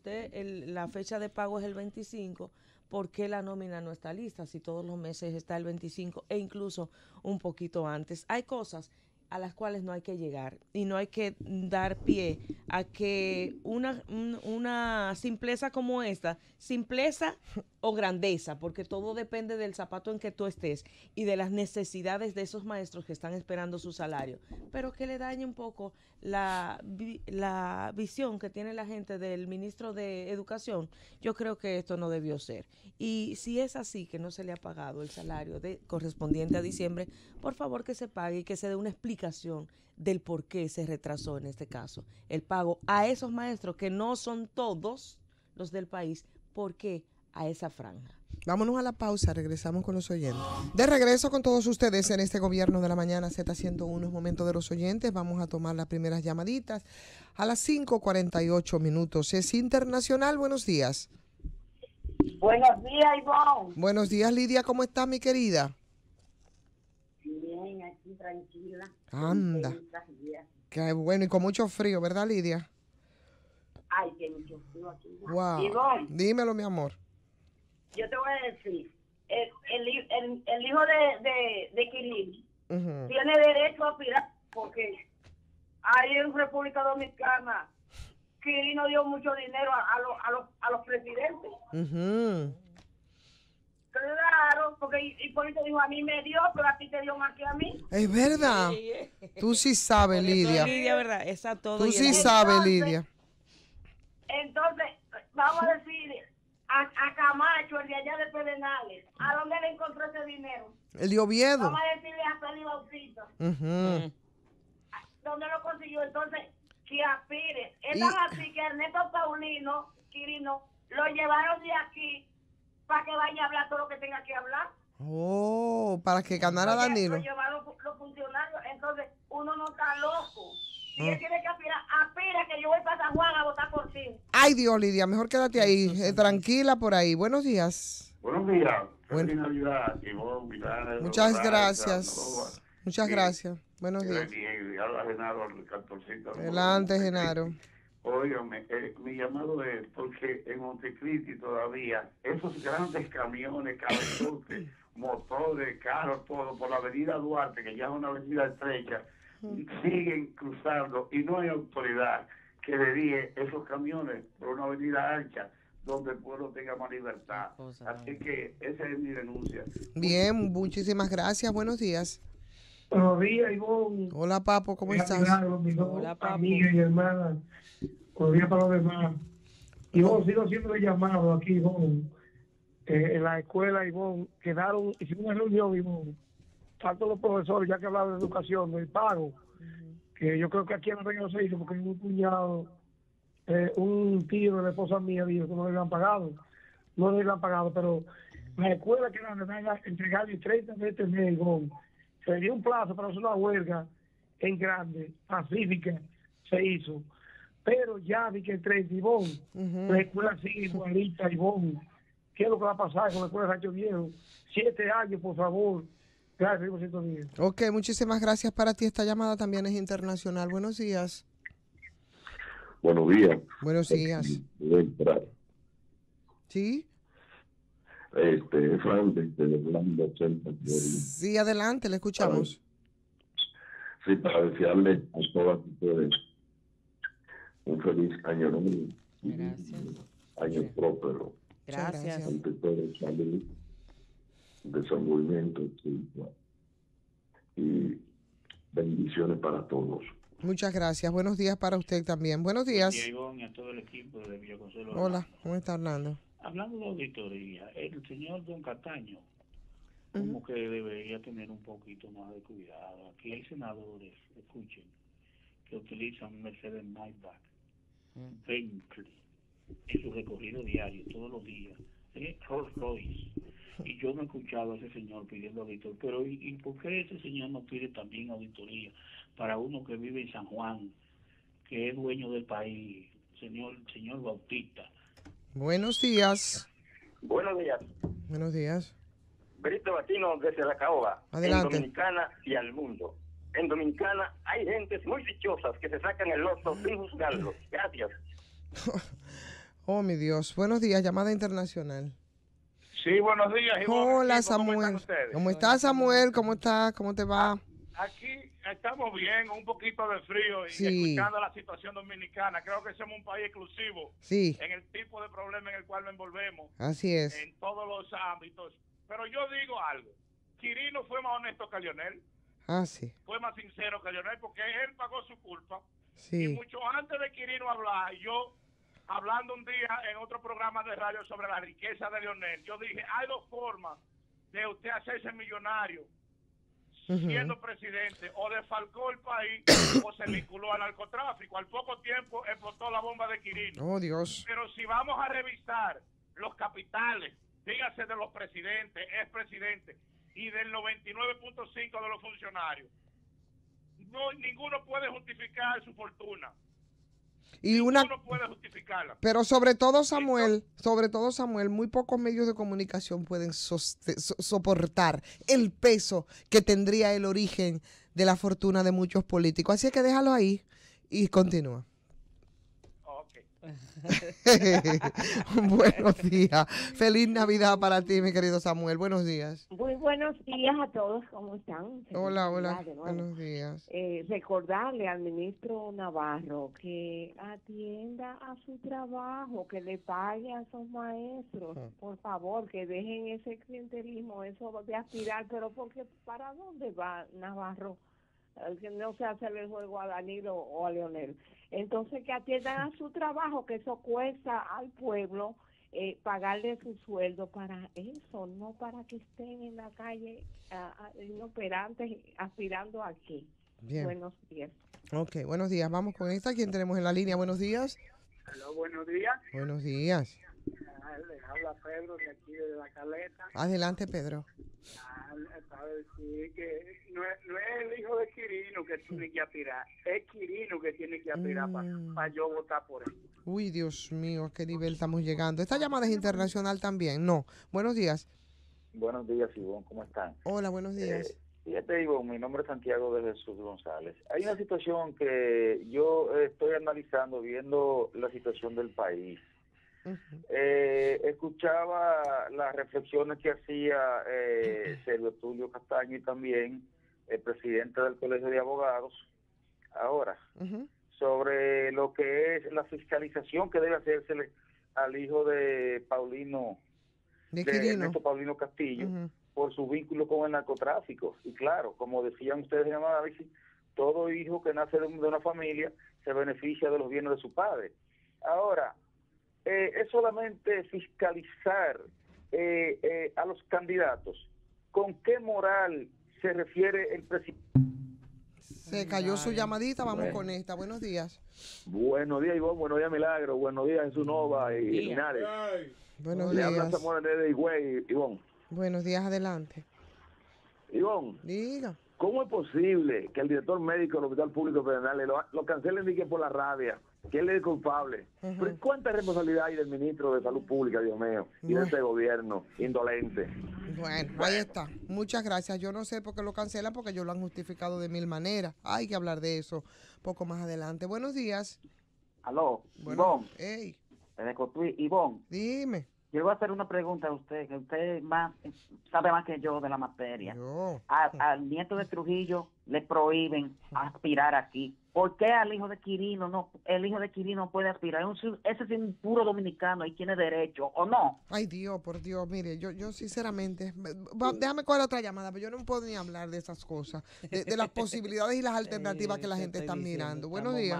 la fecha de pago es el 25, ¿por qué la nómina no está lista? Si todos los meses está el 25 e incluso un poquito antes. Hay cosas a las cuales no hay que llegar y no hay que dar pie a que una simpleza como esta, simpleza o grandeza, porque todo depende del zapato en que tú estés y de las necesidades de esos maestros que están esperando su salario, pero que le dañe un poco la visión que tiene la gente del ministro de Educación. Yo creo que esto no debió ser. Y si es así, que no se le ha pagado el salario correspondiente a diciembre, por favor que se pague y que se dé una explicación del por qué se retrasó en este caso el pago a esos maestros, que no son todos los del país. ¿Por qué a esa franja? Vámonos a la pausa, regresamos con los oyentes. De regreso con todos ustedes en este Gobierno de la Mañana Z101, es momento de los oyentes. Vamos a tomar las primeras llamaditas a las 5:48. Es internacional, buenos días. Buenos días, Ivonne. Buenos días, Lidia, ¿cómo estás, mi querida? Bien, aquí tranquila. Anda. Qué bueno, y con mucho frío, ¿verdad, Lidia? Ay, que mucho frío aquí. Wow. Ivonne, Dímelo, mi amor. yo te voy a decir, el hijo de Quilín tiene derecho a aspirar, porque ahí en República Dominicana Quilín no dio mucho dinero a los presidentes. Claro, porque Hipólito dijo, a mí me dio, pero a ti te dio más que a mí. Es verdad. Tú sí sabes, Lidia. Lidia, ¿verdad? Esa todo. Tú sí sabes, Lidia. Entonces, vamos a decir, a Camacho, el de allá de Pedernales, ¿a dónde le encontró ese dinero? El de Oviedo. Vamos a decirle a Feli Bautista. ¿Dónde lo consiguió? Entonces, que aspire. Es tan así que Ernesto Paulino, Quirino, lo llevaron de aquí para que vaya a hablar todo lo que tenga que hablar. Oh, para que ganara Danilo. Lo llevaron los funcionarios. Entonces, uno no está loco. Si él tiene que aspira que yo voy para San Juan a votar por ti. Ay, Dios, Lidia, mejor quédate ahí, tranquila por ahí. Buenos días. Buenos días. Bueno. Navidad, Ivonne, Milagro, Muchas Raiza, gracias. Nova. Muchas gracias. Buenos días. Adelante, Genaro. Óigame, mi llamado es porque en Montecristi todavía esos grandes camiones, cabezotes, motores, carros, todo, por la avenida Duarte, que ya es una avenida estrecha, siguen cruzando y no hay autoridad que desvíe esos camiones por una avenida ancha donde el pueblo tenga más libertad. Así que esa es mi denuncia. Bien, muchísimas gracias. Buenos días. Buenos días, Ivonne. Hola, Papo, ¿cómo estás? Hola, Papo. Amiga y hermana. Buenos días para los demás. Y vos sigo haciendo llamado aquí, Ivonne, en la escuela, Ivonne, hicimos una reunión, Ivonne, tanto los profesores, ya que hablaban de educación, del pago, que yo creo que aquí en la región se hizo, porque un cuñado, un tío de la esposa mía dijo que no le habían pagado, pero la escuela que van a entregar el 30 de este mes, Ivonne, se dio un plazo para hacer una huelga en grande, pacífica, se hizo. Pero ya vi que el 30, Ivonne, la escuela sigue igualita, Ivonne. ¿Qué es lo que va a pasar con la escuela de Rancho Viejo? 7 años, por favor. Gracias, 110. Ok, muchísimas gracias para ti. Esta llamada también es internacional. Buenos días. Buenos días. Buenos días. ¿Sí? Fran, desde Orlando, Centro. Sí, adelante, le escuchamos. Sí, para desearle a todas ustedes un feliz año nuevo. Gracias. Año próspero. Gracias. Ante todo, salud, desenvolvimiento y bendiciones para todos. Muchas gracias. Buenos días para usted también. Buenos días. Y a todo el equipo de Villa Consuelo. Hola, ¿cómo está Orlando? Hablando de auditoría, el señor Don Cataño, como que debería tener un poquito más de cuidado. Aquí hay senadores, escuchen, que utilizan un Mercedes Maybach, Bentley, en su recorrido diario, todos los días, Rolls Royce. Y yo no he escuchado a ese señor pidiendo auditoría. Pero ¿y por qué ese señor no pide también auditoría para uno que vive en San Juan, que es dueño del país, señor Bautista? Buenos días. Buenos días. Buenos días. Brito Batino desde La Caoba, Adelante. en Dominicana y al mundo. En Dominicana hay gentes muy dichosas que se sacan el loto sin juzgarlo. Gracias. Oh, mi Dios. Buenos días, llamada internacional. Sí, buenos días. Hola, Samuel. ¿Cómo estás, Samuel? ¿Cómo estás? ¿Cómo te va? Aquí estamos bien, un poquito de frío y escuchando la situación dominicana. Creo que somos un país exclusivo en el tipo de problema en el cual nos envolvemos. Así es. En todos los ámbitos. Pero yo digo algo. Quirino fue más honesto que Lionel. Sí. Fue más sincero que Lionel porque él pagó su culpa. Sí. Y mucho antes de Quirino hablar, yo hablando un día en otro programa de radio sobre la riqueza de Lionel, yo dije, hay dos formas de usted hacerse millonario siendo presidente: o defalcó el país o se vinculó al narcotráfico. Al poco tiempo explotó la bomba de Quirino. Oh, Dios. Pero si vamos a revisar los capitales, dígase de los presidentes, expresidentes y del 99.5 de los funcionarios, ninguno puede justificar su fortuna. Ninguno puede justificarla. Pero sobre todo Samuel, muy pocos medios de comunicación pueden soportar el peso que tendría el origen de la fortuna de muchos políticos. Así que déjalo ahí y continúa. Buenos días. Feliz Navidad para ti, mi querido Samuel. Buenos días. Muy buenos días a todos. ¿Cómo están? Hola. Buenos días. Recordarle al ministro Navarro que atienda a su trabajo, que le pague a sus maestros. Por favor, que dejen ese clientelismo, eso de aspirar. Pero porque ¿para dónde va Navarro? Que no se hace el juego a Danilo o a Leonel. Entonces que atiendan a su trabajo, que eso cuesta al pueblo pagarle su sueldo para eso, no para que estén en la calle inoperantes aspirando aquí. Bien. Buenos días. Ok, buenos días. Vamos con esta. ¿Quién tenemos en la línea? Buenos días. Hola, buenos días. Buenos días. Les habla Pedro de aquí de La Caleta. Adelante, Pedro. Para decir que no es el hijo de Quirino que tiene que aspirar, es Quirino que tiene que aspirar para yo votar por él. Uy, Dios mío, ¿a qué nivel estamos llegando? ¿Esta llamada es internacional también? No. Buenos días. Buenos días, Ivonne, ¿cómo están? Hola, buenos días. Fíjate, Ivonne, mi nombre es Santiago de Jesús González. Hay una situación que yo estoy analizando, viendo la situación del país. Escuchaba las reflexiones que hacía Sergio Tulio Castaño y también el presidente del Colegio de Abogados ahora sobre lo que es la fiscalización que debe hacérsele al hijo de Paulino, de Ernesto Paulino Castillo, por su vínculo con el narcotráfico. Y claro, como decían ustedes en el análisis, todo hijo que nace de una familia se beneficia de los bienes de su padre. Ahora, es solamente fiscalizar a los candidatos. ¿Con qué moral se refiere el presidente? Se cayó su llamadita, vamos con esta. Buenos días. Buenos días, Ivonne. Buenos días, Milagro. Buenos días, Jesús Nova y Linares. Buenos Le habla días. Samuel de Higüey, Ivonne. Buenos días, adelante. Ivonne, diga. ¿Cómo es posible que el director médico del Hospital Público Federal lo cancelen ni que por la rabia? Que él es culpable. Pero ¿cuánta responsabilidad hay del ministro de Salud Pública, Dios mío? Y de este gobierno indolente. Bueno, ahí está. Muchas gracias. Yo no sé por qué lo cancelan, porque ellos lo han justificado de mil maneras. Hay que hablar de eso poco más adelante. Buenos días. Aló, Bueno, Ivonne. Desde Cotuí. Ivonne. Dime. Yo voy a hacer una pregunta a usted, que usted sabe más que yo de la materia. Al nieto de Trujillo le prohíben aspirar aquí. ¿Por qué al hijo de Quirino no? El hijo de Quirino puede aspirar. Ese es un puro dominicano y tiene derecho, ¿o no? Ay, Dios, por Dios, mire, yo sinceramente, déjame coger otra llamada, pero yo no puedo ni hablar de esas cosas, de las posibilidades y las alternativas que la gente está mirando. Buenos días.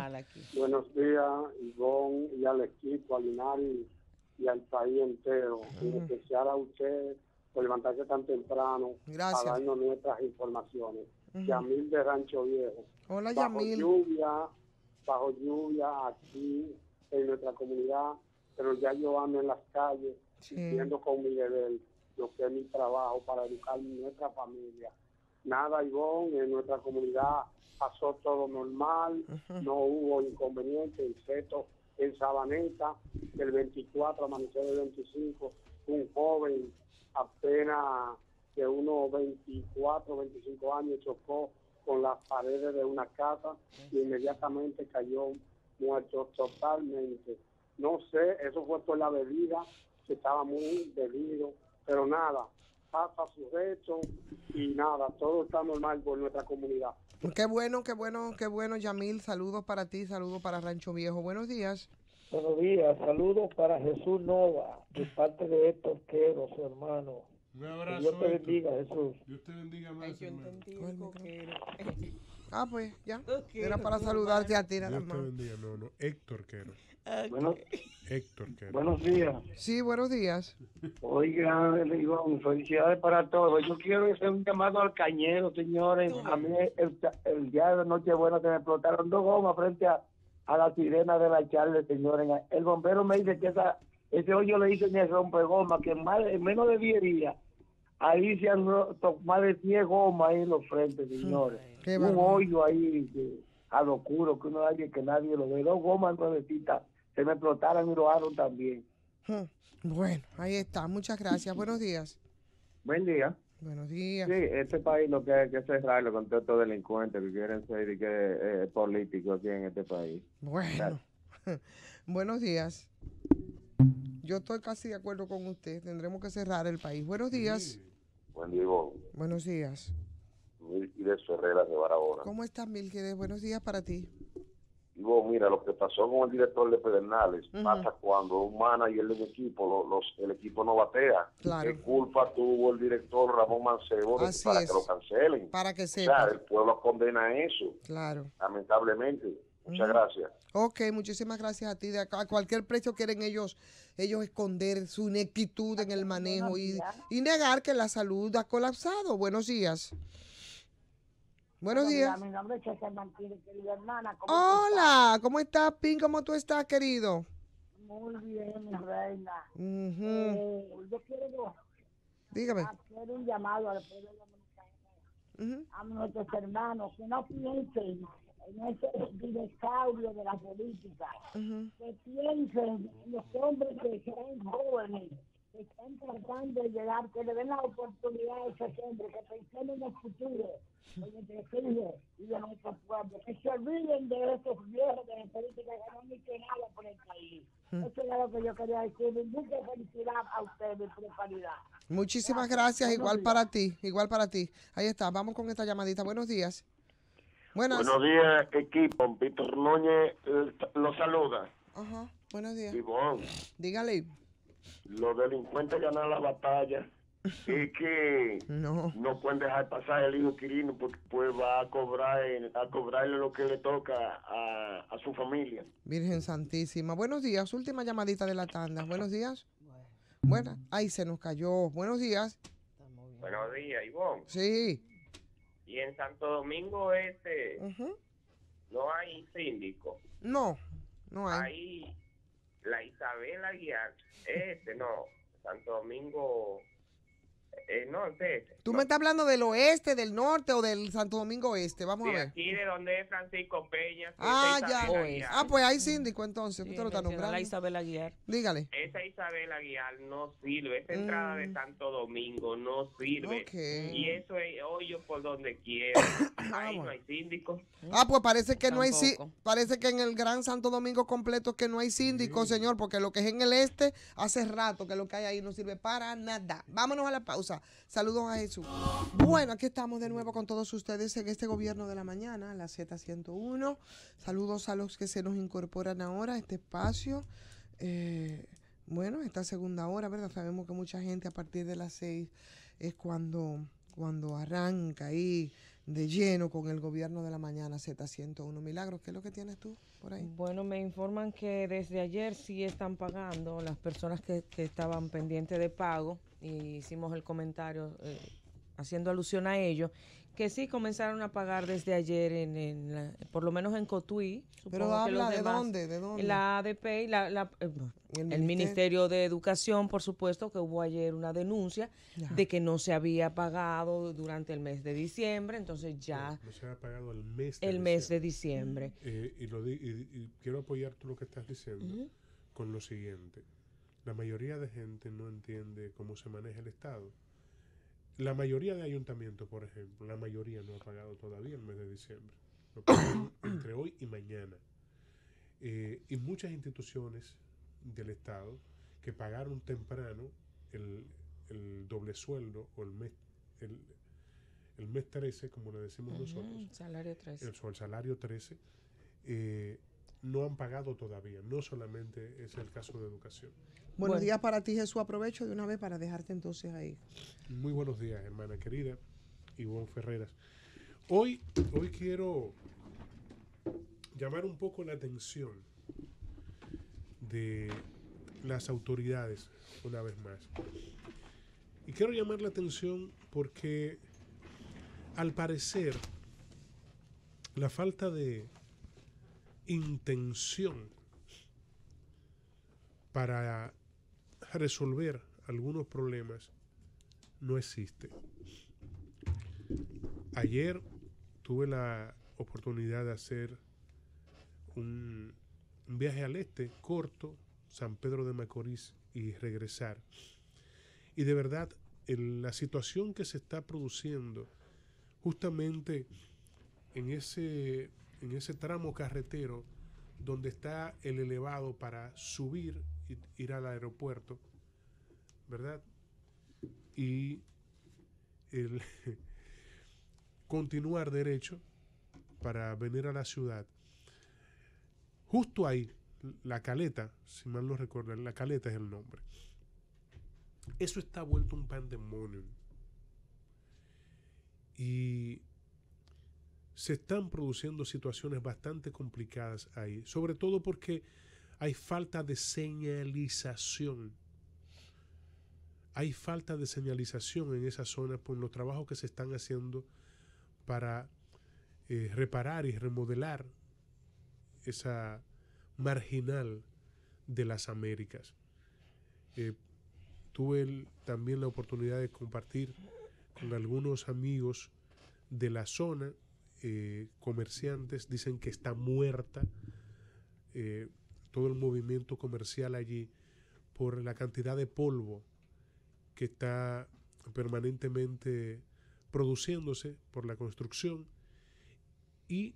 Buenos días, Ivonne, y al equipo, a Linares y al país entero, en especial a usted por levantarse tan temprano. Gracias. A darnos nuestras informaciones. Yamil de Rancho Viejo. Hola, bajo Yamil. Bajo lluvia aquí en nuestra comunidad, pero ya yo ando en las calles, viendo con mi deber lo que es mi trabajo para educar a nuestra familia. Nada, Ivonne, en nuestra comunidad pasó todo normal, no hubo inconveniente, excepto en Sabaneta, del 24 amanecer del 25, un joven apenas de unos 24, 25 años chocó con las paredes de una casa y inmediatamente cayó muerto totalmente. No sé, eso fue por la bebida, que estaba muy bebido, pero nada, pasa su resto y nada, todo está normal por nuestra comunidad. Qué bueno, Yamil. Saludos para ti, saludos para Rancho Viejo. Buenos días. Buenos días, saludos para Jesús Nova, de parte de Héctor Quero, su hermano. Un abrazo. Que Dios te bendiga, Jesús. Dios te bendiga más, hermano. Ah, pues, ya. Era para saludarte a ti, nada Dios te más. bendiga. No, Héctor Quero. Bueno, Héctor Quero. buenos días. Sí, buenos días. Oiga, Ivonne, felicidades para todos. Yo quiero hacer un llamado al cañero, señores. A mí el día de Nochebuena se me explotaron 2 gomas frente a la sirena de la Charle, señores. El bombero me dice que ese hoyo le dicen el rompegoma, que en menos de 10 días, ahí se han roto más de 10 gomas ahí en los frentes, señores. Un hoyo ahí a lo oscuro, que uno hay que nadie lo ve. 2 gomas nuevecitas se me explotaron y lo haron también. Bueno, ahí está. Muchas gracias. Buenos días. Buen día. Buenos días. Sí, este país lo que hay que cerrarlo con todos estos delincuentes que quieren ser políticos aquí en este país. Bueno, buenos días. Yo estoy casi de acuerdo con usted. Tendremos que cerrar el país. Buenos días. Buen día, Ivonne. Buenos días. Milquides Ferreras de Barahona. ¿Cómo estás, Milquides? Buenos días para ti. Ivonne, mira, lo que pasó con el director de Pedernales pasa cuando un manager de un equipo, el equipo no batea. Claro. ¿Qué culpa tuvo el director Ramón Mancebo para que lo cancelen? Para que O sepa. sea, el pueblo condena a eso. Claro. Lamentablemente. Muchas gracias. Ok, muchísimas gracias a ti. A cualquier precio quieren ellos esconder su ineptitud en el manejo y negar que la salud ha colapsado. Buenos días. Buenos días. Mi nombre es César Martínez, querida hermana. Hola, ¿cómo estás, Pin? ¿Cómo tú estás, querido? Muy bien, mi reina. Yo quiero Dígame. hacer un llamado al pueblo dominicano, a nuestros hermanos, que no piensen en ese dinosaurio de la política, que piensen en los hombres que serán jóvenes, que están tratando de llegar, que le den la oportunidad a esos hombres, que piensen en el futuro de nuestros hijos y de nuestro pueblo, que se olviden de esos viejos de la política que no han hecho nada por el país. Eso es lo que yo quería decir. Mucha felicidad a ustedes, prosperidad. Muchísimas gracias, igual para ti, igual para ti. Ahí está, vamos con esta llamadita. Buenos días. Buenos días, equipo. Víctor Núñez lo saluda. Ajá, buenos días. Ivonne, Dígale. los delincuentes ganan la batalla es que no pueden dejar pasar el hijo Quirino porque pues va a cobrarle lo que le toca a su familia. Virgen Santísima. Buenos días, última llamadita de la tanda. Buenos días. Buena. Ay, se nos cayó. Buenos días. Buenos días, Ivonne. Sí. Y en Santo Domingo no hay síndico. No hay. Ahí la Isabel Aguiar, Santo Domingo norte. ¿Tú me estás hablando del oeste, del norte o del Santo Domingo Oeste? Vamos a ver. Aquí de donde es Francisco Peña. Ya. Pues hay síndico entonces. Usted lo está nombrando. La Isabel Aguiar. Dígale. Esa Isabel Aguiar no sirve. Esa entrada de Santo Domingo no sirve. Okay. Y eso es hoyo por donde quiera. Ahí no hay síndico. Pues parece que no hay parece que en el Gran Santo Domingo completo que no hay síndico, señor, porque lo que es en el este hace rato que lo que hay ahí no sirve para nada. Vámonos a la pausa. Saludos a Jesús. Bueno, aquí estamos de nuevo con todos ustedes en este Gobierno de la Mañana, la Z101. Saludos a los que se nos incorporan ahora a este espacio. Esta segunda hora, ¿verdad? Sabemos que mucha gente a partir de las 6 es cuando arranca ahí de lleno con el Gobierno de la Mañana Z101. Milagros, ¿qué es lo que tienes tú por ahí? Bueno, me informan que desde ayer sí están pagando las personas que estaban pendientes de pago, y hicimos el comentario haciendo alusión a ello, que sí comenzaron a pagar desde ayer por lo menos en Cotuí. Pero habla de dónde. La ADP y el Ministerio de Educación, por supuesto, que hubo ayer una denuncia de que no se había pagado durante el mes de diciembre, entonces ya... No se había pagado el mes de diciembre. Y quiero apoyar tú lo que estás diciendo con lo siguiente. La mayoría de gente no entiende cómo se maneja el Estado. La mayoría de ayuntamientos, por ejemplo, la mayoría no ha pagado todavía el mes de diciembre. Lo pagan entre hoy y mañana. Y muchas instituciones del Estado que pagaron temprano el doble sueldo o el mes 13, como le decimos nosotros. Salario 13. El salario 13. No han pagado todavía. No solamente es el caso de educación. Buenos días para ti, Jesús. Aprovecho de una vez para dejarte entonces ahí. Muy buenos días, hermana querida Ivonne Ferreras. Hoy quiero llamar un poco la atención de las autoridades, una vez más. Y quiero llamar la atención porque, al parecer, la falta de intención para resolver algunos problemas no existe. Ayer tuve la oportunidad de hacer un viaje al este corto, San Pedro de Macorís, y regresar. Y de verdad, la situación que se está produciendo justamente en ese tramo carretero donde está el elevado para subir e ir al aeropuerto, ¿verdad? Y continuar derecho para venir a la ciudad. Justo ahí, La Caleta, si mal no recuerdo, La Caleta es el nombre. Eso está vuelto un pandemonium. Y se están produciendo situaciones bastante complicadas ahí, sobre todo porque hay falta de señalización. Hay falta de señalización en esa zona por los trabajos que se están haciendo para reparar y remodelar esa marginal de las Américas. Tuve también la oportunidad de compartir con algunos amigos de la zona, comerciantes, dicen que está muerta todo el movimiento comercial allí por la cantidad de polvo que está permanentemente produciéndose por la construcción, y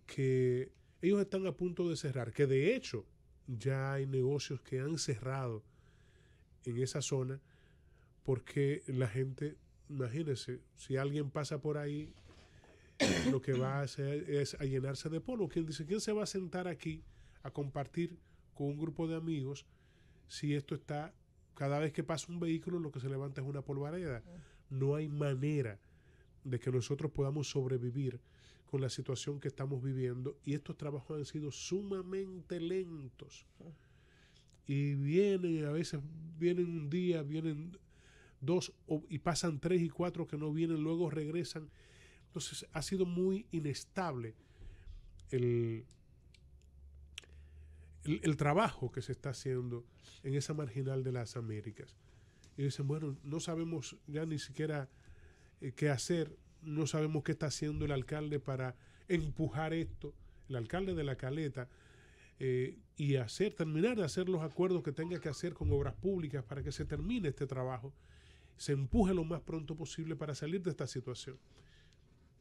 que ellos están a punto de cerrar, que de hecho ya hay negocios que han cerrado en esa zona porque la gente, imagínense, si alguien pasa por ahí, lo que va a hacer es a llenarse de polvo. ¿Quién dice, quién se va a sentar aquí a compartir con un grupo de amigos si esto está cada vez que pasa un vehículo lo que se levanta es una polvareda. No hay manera de que nosotros podamos sobrevivir con la situación que estamos viviendo, y estos trabajos han sido sumamente lentos. Y a veces vienen un día, vienen 2 y pasan 3 y 4 que no vienen, luego regresan. Entonces ha sido muy inestable el trabajo que se está haciendo en esa marginal de las Américas. Y dicen, bueno, no sabemos ya ni siquiera qué hacer, no sabemos qué está haciendo el alcalde para empujar esto, el alcalde de La Caleta, y terminar de hacer los acuerdos que tenga que hacer con obras públicas para que se termine este trabajo, se empuje lo más pronto posible para salir de esta situación.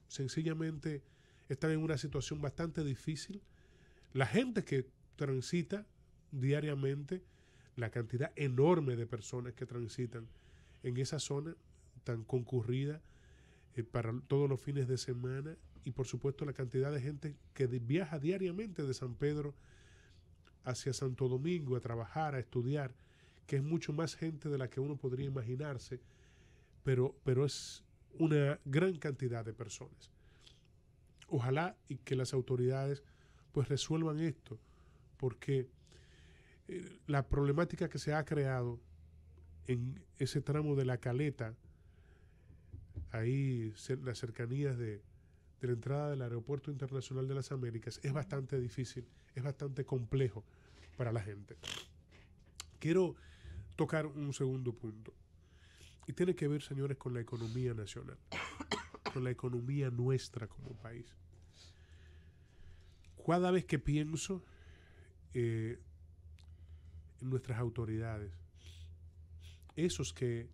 Sencillamente están en una situación bastante difícil. La gente que transita diariamente, la cantidad enorme de personas que transitan en esa zona tan concurrida para todos los fines de semana, y por supuesto la cantidad de gente que viaja diariamente de San Pedro hacia Santo Domingo a trabajar, a estudiar, que es mucho más gente de la que uno podría imaginarse, pero es una gran cantidad de personas. Ojalá y que las autoridades pues resuelvan esto, porque la problemática que se ha creado en ese tramo de La Caleta, ahí en las cercanías de la entrada del Aeropuerto Internacional de las Américas, es bastante difícil, es bastante complejo para la gente. Quiero tocar un segundo punto, y tiene que ver, señores, con la economía nacional, con la economía nuestra como país. Cada vez que pienso en nuestras autoridades, esos que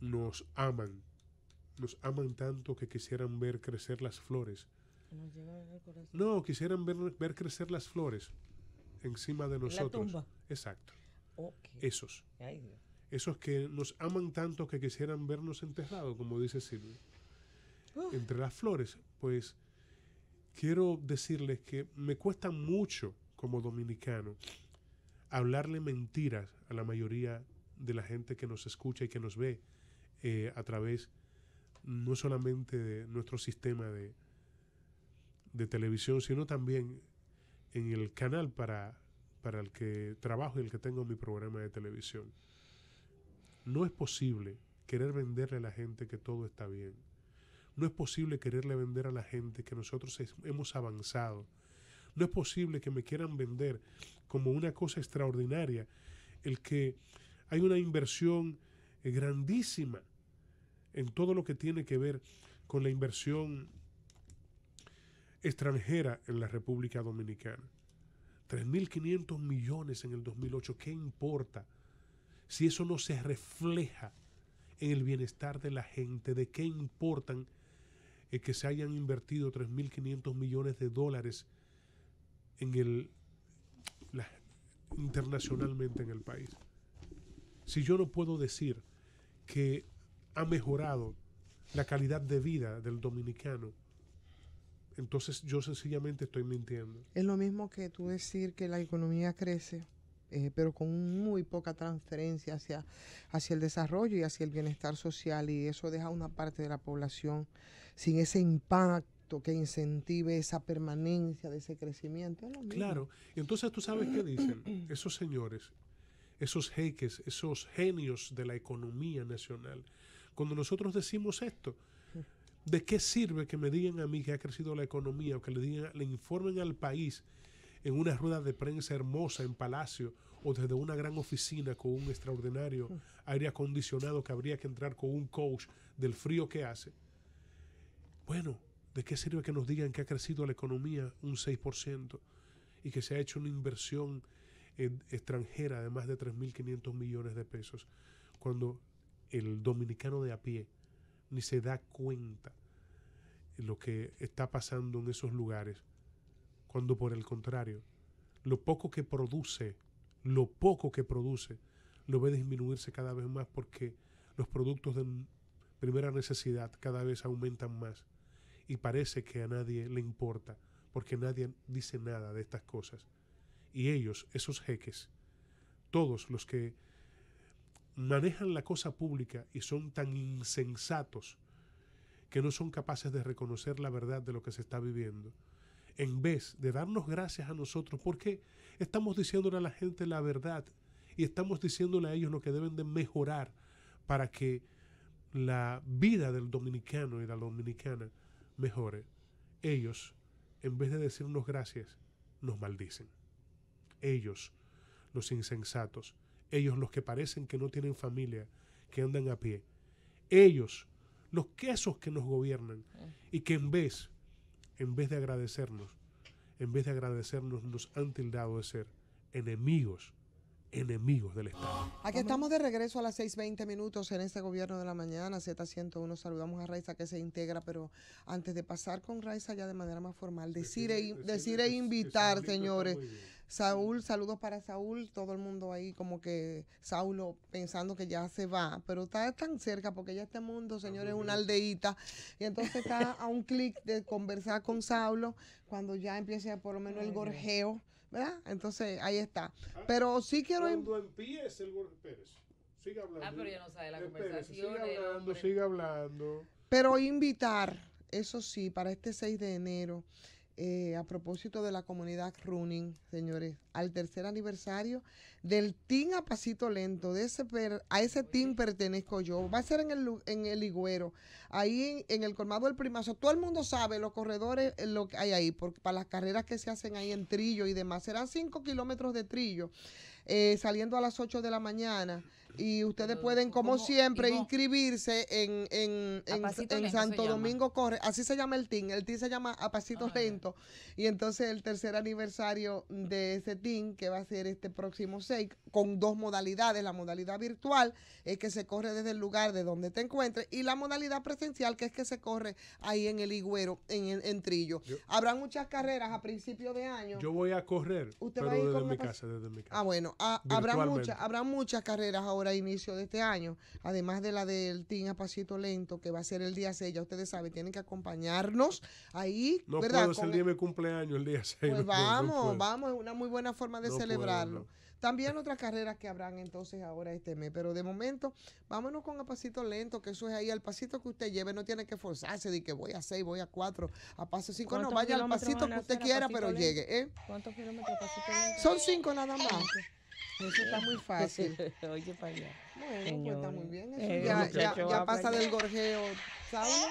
nos aman tanto que quisieran ver crecer las flores. No, quisieran ver crecer las flores encima de nosotros. La tumba. Exacto. Okay. Esos. Ay, Dios. Esos que nos aman tanto que quisieran vernos enterrados, como dice Silvia. Entre las flores, pues quiero decirles que me cuesta mucho como dominicano hablarle mentiras a la mayoría de la gente que nos escucha y que nos ve a través no solamente de nuestro sistema de televisión, sino también en el canal para el que trabajo y el que tengo mi programa de televisión. No es posible querer venderle a la gente que todo está bien. No es posible quererle vender a la gente que nosotros hemos avanzado. No es posible que me quieran vender como una cosa extraordinaria el que hay una inversión grandísima en todo lo que tiene que ver con la inversión extranjera en la República Dominicana. 3.500 millones en el 2008. ¿Qué importa si eso no se refleja en el bienestar de la gente? ¿De qué importan que se hayan invertido 3.500 millones de dólares internacionalmente en el país? Si yo no puedo decir que ha mejorado la calidad de vida del dominicano, entonces yo sencillamente estoy mintiendo. Es lo mismo que tú decir que la economía crece, pero con muy poca transferencia hacia el desarrollo y hacia el bienestar social, y eso deja una parte de la población sin ese impacto que incentive esa permanencia de ese crecimiento. Es lo mismo. Claro, y entonces tú sabes qué dicen esos señores, esos jeques, esos genios de la economía nacional. Cuando nosotros decimos esto, ¿de qué sirve que me digan a mí que ha crecido la economía, o que le informen al país en una rueda de prensa hermosa en Palacio, o desde una gran oficina con un extraordinario aire acondicionado que habría que entrar con un coach del frío que hace? Bueno, ¿de qué sirve que nos digan que ha crecido la economía un 6% y que se ha hecho una inversión extranjera de más de 3.500 millones de pesos, cuando el dominicano de a pie ni se da cuenta de lo que está pasando en esos lugares, cuando por el contrario, lo poco que produce, lo ve disminuirse cada vez más, porque los productos de primera necesidad cada vez aumentan más, y parece que a nadie le importa, porque nadie dice nada de estas cosas. Y ellos, esos jeques, todos los que manejan la cosa pública y son tan insensatos que no son capaces de reconocer la verdad de lo que se está viviendo, en vez de darnos gracias a nosotros, porque estamos diciéndole a la gente la verdad y estamos diciéndole a ellos lo que deben de mejorar para que la vida del dominicano y la dominicana mejore. Ellos, en vez de decirnos gracias, nos maldicen. Ellos, los insensatos, ellos los que parecen que no tienen familia, que andan a pie, ellos, los quesos que nos gobiernan y que en vez de agradecernos, nos han tildado de ser enemigos del Estado. Aquí estamos de regreso a las 6:20 en este Gobierno de la Mañana, Z101. Saludamos a Raiza que se integra, pero antes de pasar con Raiza ya de manera más formal, decir e invitar, señores. Saúl, saludos para Saúl, todo el mundo ahí como que Saulo pensando que ya se va, pero está tan cerca porque ya este mundo, señores, es una aldeíta y entonces está a un clic de conversar con Saulo cuando ya empiece por lo menos el gorjeo, ¿verdad? Entonces ahí está. Pero sí quiero... Cuando empiece el gorjeo, Pérez, siga hablando. Pero ya no sabe la conversación. Siga hablando. Pero invitar, eso sí, para este 6 de enero... a propósito de la comunidad running, señores, al tercer aniversario del Team a Pasito Lento, a ese team pertenezco yo, va a ser en el Higüero, ahí en el colmado del Primazo. Todo el mundo sabe los corredores, lo que hay ahí, porque para las carreras que se hacen ahí en trillo y demás, serán 5 kilómetros de trillo, saliendo a las 8 de la mañana. Y ustedes pueden, como siempre, inscribirse en Santo Domingo Corre. Así se llama el team se llama A Pasito Lento. Y entonces el tercer aniversario de ese team, que va a ser este próximo 6, con 2 modalidades. La modalidad virtual es que se corre desde el lugar de donde te encuentres, y la modalidad presencial, que es que se corre ahí en el Higüero, en Trillo. Habrá muchas carreras a principio de año. Yo voy a correr, pero desde mi casa. Ah, bueno, habrá muchas carreras ahora a inicio de este año, además de la del Team a Pasito Lento, que va a ser el día 6, ya ustedes saben, tienen que acompañarnos ahí, no ¿verdad? Puedo ser el día de mi cumpleaños, el día 6. Pues vamos, es una muy buena forma de celebrarlo. También otras carreras que habrán entonces ahora este mes, pero de momento, vámonos con A Pasito Lento, que eso es ahí, al pasito que usted lleve, no tiene que forzarse de que voy a 6, voy a 4, a paso 5, no, vaya al pasito que usted quiera, pero llegue, ¿eh? ¿Cuántos kilómetros a Pasito Lento? Son 5 nada más. Eso está muy fácil. Oye, para allá. Bueno, pues está muy bien. Eso ya pasa del gorjeo. ¿Saulo?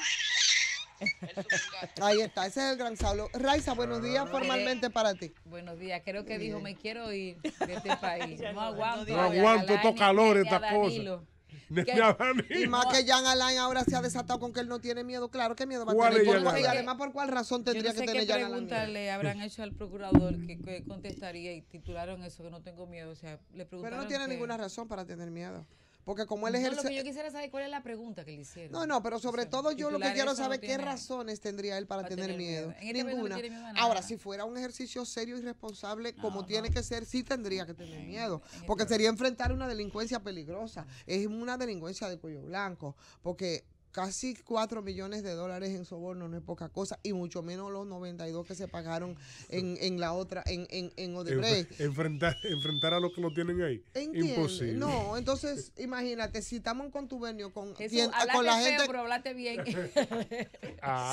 Ahí está, ese es el gran Saulo. Raiza, buenos días formalmente para ti. Buenos días, creo que dijo, me quiero ir de este país. No aguanto. No aguanto estos calores, estas cosas. Y más que Jean Alain ahora se ha desatado con que él no tiene miedo. Claro, ¿qué miedo va a tener? Y además, ¿por cuál razón tendría que tener Jean Alain? ¿Qué pregunta le habrán hecho al procurador que contestaría? Y titularon eso, que no tengo miedo. O sea, le preguntaron. Pero no tiene ninguna razón para tener miedo. Porque como él ejerce... Lo que yo quisiera saber cuál es la pregunta que le hicieron. No, pero sobre todo yo lo que quiero saber qué razones tendría él para tener miedo. Ninguna. Ahora, si fuera un ejercicio serio y responsable como tiene que ser, sí tendría que tener miedo. Porque sería enfrentar una delincuencia peligrosa. Es una delincuencia de cuello blanco. Porque casi $4 millones en soborno no es poca cosa, y mucho menos los 92 que se pagaron en la otra, en Odebrecht. Enfrentar a los que lo tienen ahí. Imposible. No, entonces imagínate, si estamos en contubernio con la gente, pero hablate bien.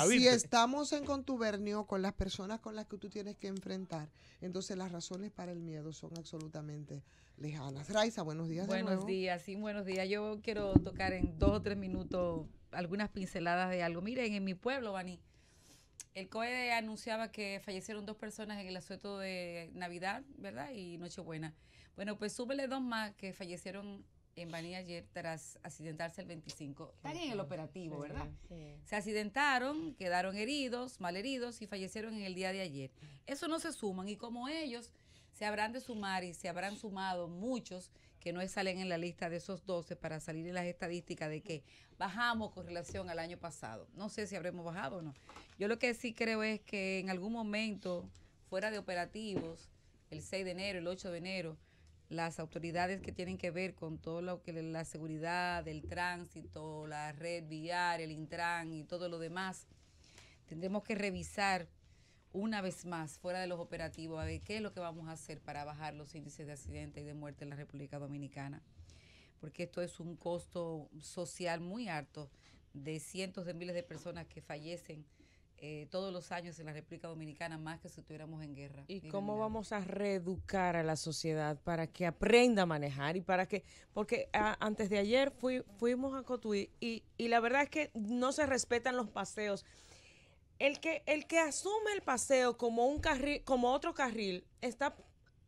Si estamos en contubernio con las personas con las que tú tienes que enfrentar, entonces las razones para el miedo son absolutamente lejanas. Raiza, buenos días. Buenos días, sí, buenos días. Yo quiero tocar en 2 o 3 minutos algunas pinceladas de algo. Miren, en mi pueblo, Bani, el COE anunciaba que fallecieron 2 personas en el asueto de Navidad, ¿verdad? Y Nochebuena. Bueno, pues súbele 2 más que fallecieron en Baní ayer tras accidentarse el 25. Están en el operativo, ¿verdad? Sí. Se accidentaron, quedaron heridos, malheridos y fallecieron en el día de ayer. Eso no se suman, y como ellos se habrán de sumar y se habrán sumado muchos que no salen en la lista de esos 12 para salir en las estadísticas de que bajamos con relación al año pasado. No sé si habremos bajado o no. Yo lo que sí creo es que en algún momento, fuera de operativos, el 6 de enero, el 8 de enero, las autoridades que tienen que ver con todo lo que la seguridad del tránsito, la red viaria, el Intran y todo lo demás, tendremos que revisar una vez más, fuera de los operativos, a ver qué es lo que vamos a hacer para bajar los índices de accidentes y de muerte en la República Dominicana. porque esto es un costo social muy alto de cientos de miles de personas que fallecen todos los años en la República Dominicana, más que si estuviéramos en guerra. ¿Y cómo vamos a reeducar a la sociedad para que aprenda a manejar y para que, porque antes de ayer fuimos a Cotuí y la verdad es que no se respetan los paseos. El que asume el paseo como un carril, como otro carril, está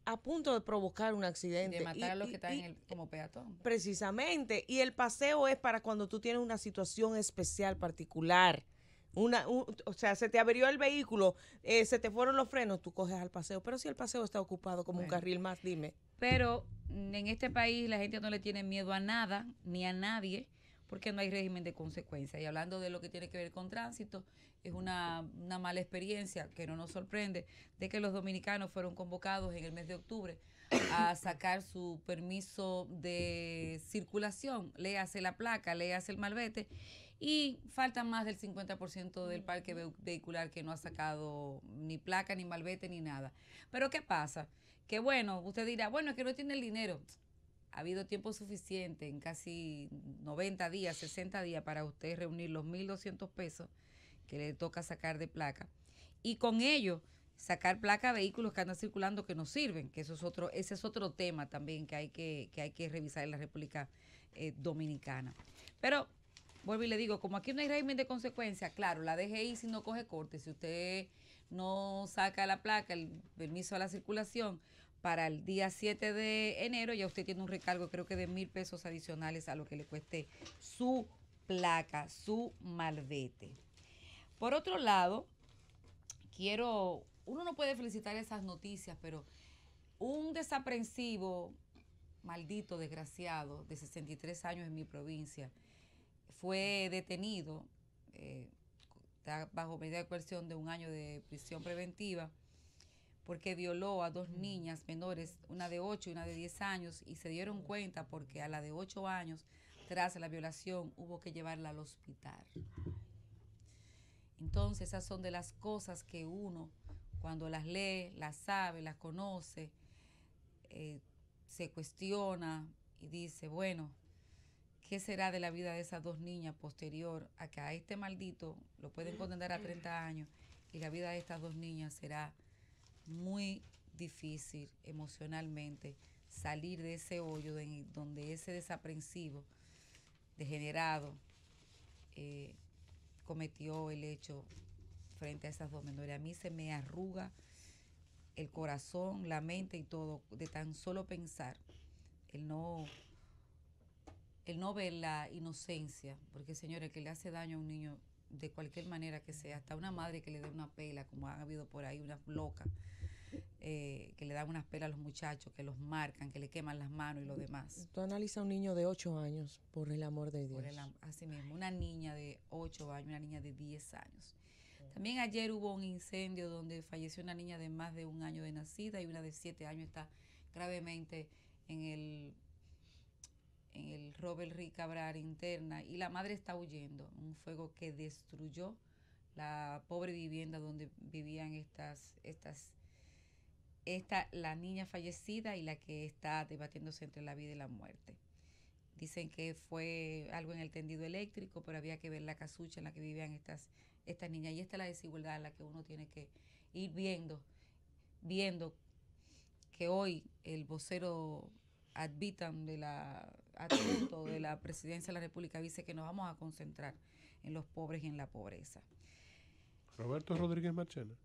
a punto de provocar un accidente. De matar a los que están como peatón. Precisamente. Y el paseo es para cuando tú tienes una situación especial, particular. O sea, se te averió el vehículo, se te fueron los frenos, tú coges al paseo. Pero si el paseo está ocupado como un carril más, dime. Pero en este país la gente no le tiene miedo a nada, ni a nadie, porque no hay régimen de consecuencias. Y hablando de lo que tiene que ver con tránsito, es una mala experiencia que no nos sorprende de que los dominicanos fueron convocados en el mes de octubre a sacar su permiso de circulación, léase la placa, léase el malvete, y falta más del 50% del parque vehicular que no ha sacado ni placa, ni malvete, ni nada. Pero ¿qué pasa? Que bueno, usted dirá, bueno, es que no tiene el dinero. Ha habido tiempo suficiente, en casi 90 días, 60 días, para usted reunir los 1.200 pesos que le toca sacar de placa. Y con ello, sacar placa a vehículos que andan circulando que no sirven, que ese es otro tema también que hay que revisar en la República Dominicana. Pero vuelvo y le digo, como aquí no hay régimen de consecuencia, claro, la DGI si no coge corte, si usted no saca la placa, el permiso a la circulación, para el día 7 de enero ya usted tiene un recargo creo que de 1.000 pesos adicionales a lo que le cueste su placa, su malvete. Por otro lado, uno no puede felicitar esas noticias, pero un desaprensivo, maldito, desgraciado, de 63 años en mi provincia, fue detenido, está bajo medida de coerción de 1 año de prisión preventiva, porque violó a 2 niñas menores, una de 8 y una de 10 años, y se dieron cuenta porque a la de 8 años, tras la violación, hubo que llevarla al hospital. Entonces, esas son de las cosas que uno, cuando las lee, las sabe, las conoce, se cuestiona y dice, bueno, ¿qué será de la vida de esas 2 niñas posterior a que a este maldito lo pueden condenar a 30 años y la vida de estas 2 niñas será muy difícil emocionalmente salir de ese hoyo donde ese desaprensivo, degenerado, cometió el hecho frente a esas 2 menores? A mí se me arruga el corazón, la mente y todo de tan solo pensar, el no ver la inocencia, porque señores, que le hace daño a un niño de cualquier manera que sea, hasta una madre que le dé una pela, como han habido por ahí unas locas, que le dan unas pelas a los muchachos, que los marcan, que le queman las manos y lo demás. Tú analizas a un niño de 8 años, por el amor de Dios. Así mismo, una niña de 8 años, una niña de 10 años. También ayer hubo un incendio donde falleció una niña de más de 1 año de nacida y una de 7 años está gravemente en el Robert Rick Cabral interna, y la madre está huyendo. Un fuego que destruyó la pobre vivienda donde vivían la niña fallecida y la que está debatiéndose entre la vida y la muerte. Dicen que fue algo en el tendido eléctrico, pero había que ver la casucha en la que vivían estas niñas. Y esta es la desigualdad en la que uno tiene que ir viendo que hoy el vocero adjuto de la presidencia de la República dice que nos vamos a concentrar en los pobres y en la pobreza. Roberto Rodríguez Marchena.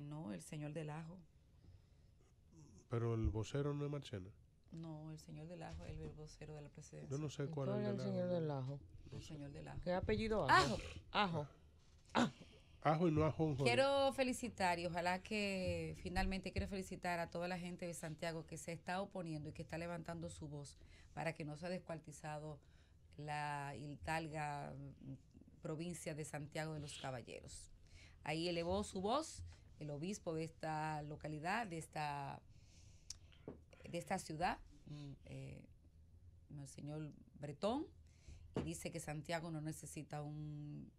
No, el señor del Ajo. Pero el vocero no es Marchena. No, el señor del Ajo es el vocero de la presidencia. Yo no sé cuál es el señor del Ajo. El señor del Ajo. ¿Qué apellido Ajo? Ajo. Ajo y no ajonjolí. Quiero felicitar y ojalá que finalmente quiero felicitar a toda la gente de Santiago que se está oponiendo y que está levantando su voz para que no sea descuartizado la Iltalga provincia de Santiago de los Caballeros. Ahí elevó su voz el obispo de esta localidad, de esta ciudad, el señor Bretón, y dice que Santiago no necesita un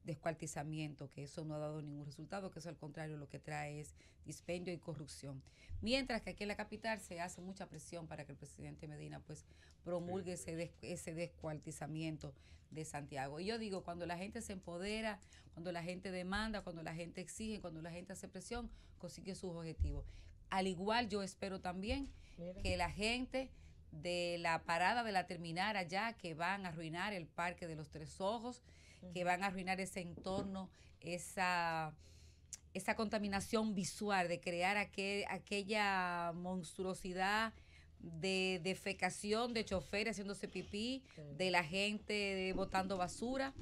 descuartizamiento, que eso no ha dado ningún resultado, que eso al contrario lo que trae es dispendio y corrupción. Mientras que aquí en la capital se hace mucha presión para que el presidente Medina pues promulgue ese descuartizamiento de Santiago. Y yo digo, cuando la gente se empodera, cuando la gente demanda, cuando la gente exige, cuando la gente hace presión, consigue sus objetivos. Al igual yo espero también que la gente de la parada de la terminal allá, que van a arruinar el Parque de los Tres Ojos, que van a arruinar ese entorno, esa contaminación visual de crear aquella monstruosidad de defecación de choferes haciéndose pipí, de la gente botando basura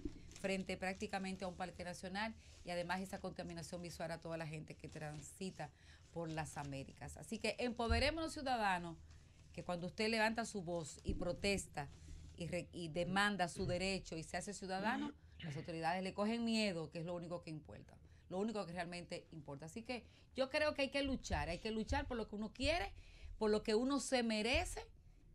frente prácticamente a un parque nacional, y además esa contaminación visual a toda la gente que transita por las Américas. Así que empoderemos a los ciudadanos, que cuando usted levanta su voz y protesta y demanda su derecho y se hace ciudadano, las autoridades le cogen miedo, que es lo único que importa, lo único que realmente importa. Así que yo creo que hay que luchar por lo que uno quiere, por lo que uno se merece,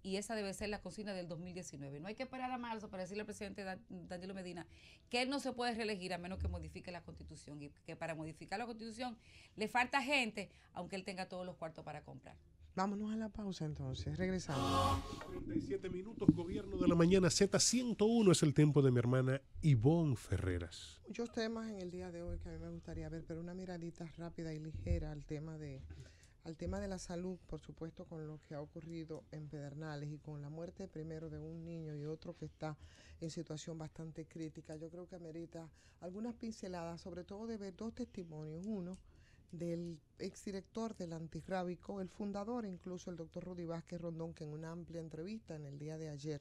y esa debe ser la consigna del 2019. No hay que esperar a marzo para decirle al presidente Danilo Medina que él no se puede reelegir a menos que modifique la Constitución, y que para modificar la Constitución le falta gente, aunque él tenga todos los cuartos para comprar. Vámonos a la pausa entonces, regresamos. 37 minutos, Gobierno de la Mañana, Z101 es el tiempo de mi hermana Ivonne Ferreras. Muchos temas en el día de hoy que a mí me gustaría ver, pero una miradita rápida y ligera al tema de la salud, por supuesto, con lo que ha ocurrido en Pedernales y con la muerte primero de un niño y otro que está en situación bastante crítica. Yo creo que amerita algunas pinceladas, sobre todo de ver dos testimonios. Uno, del exdirector del antirrábico, el fundador, incluso el doctor Rudy Vázquez Rondón, que en una amplia entrevista en el día de ayer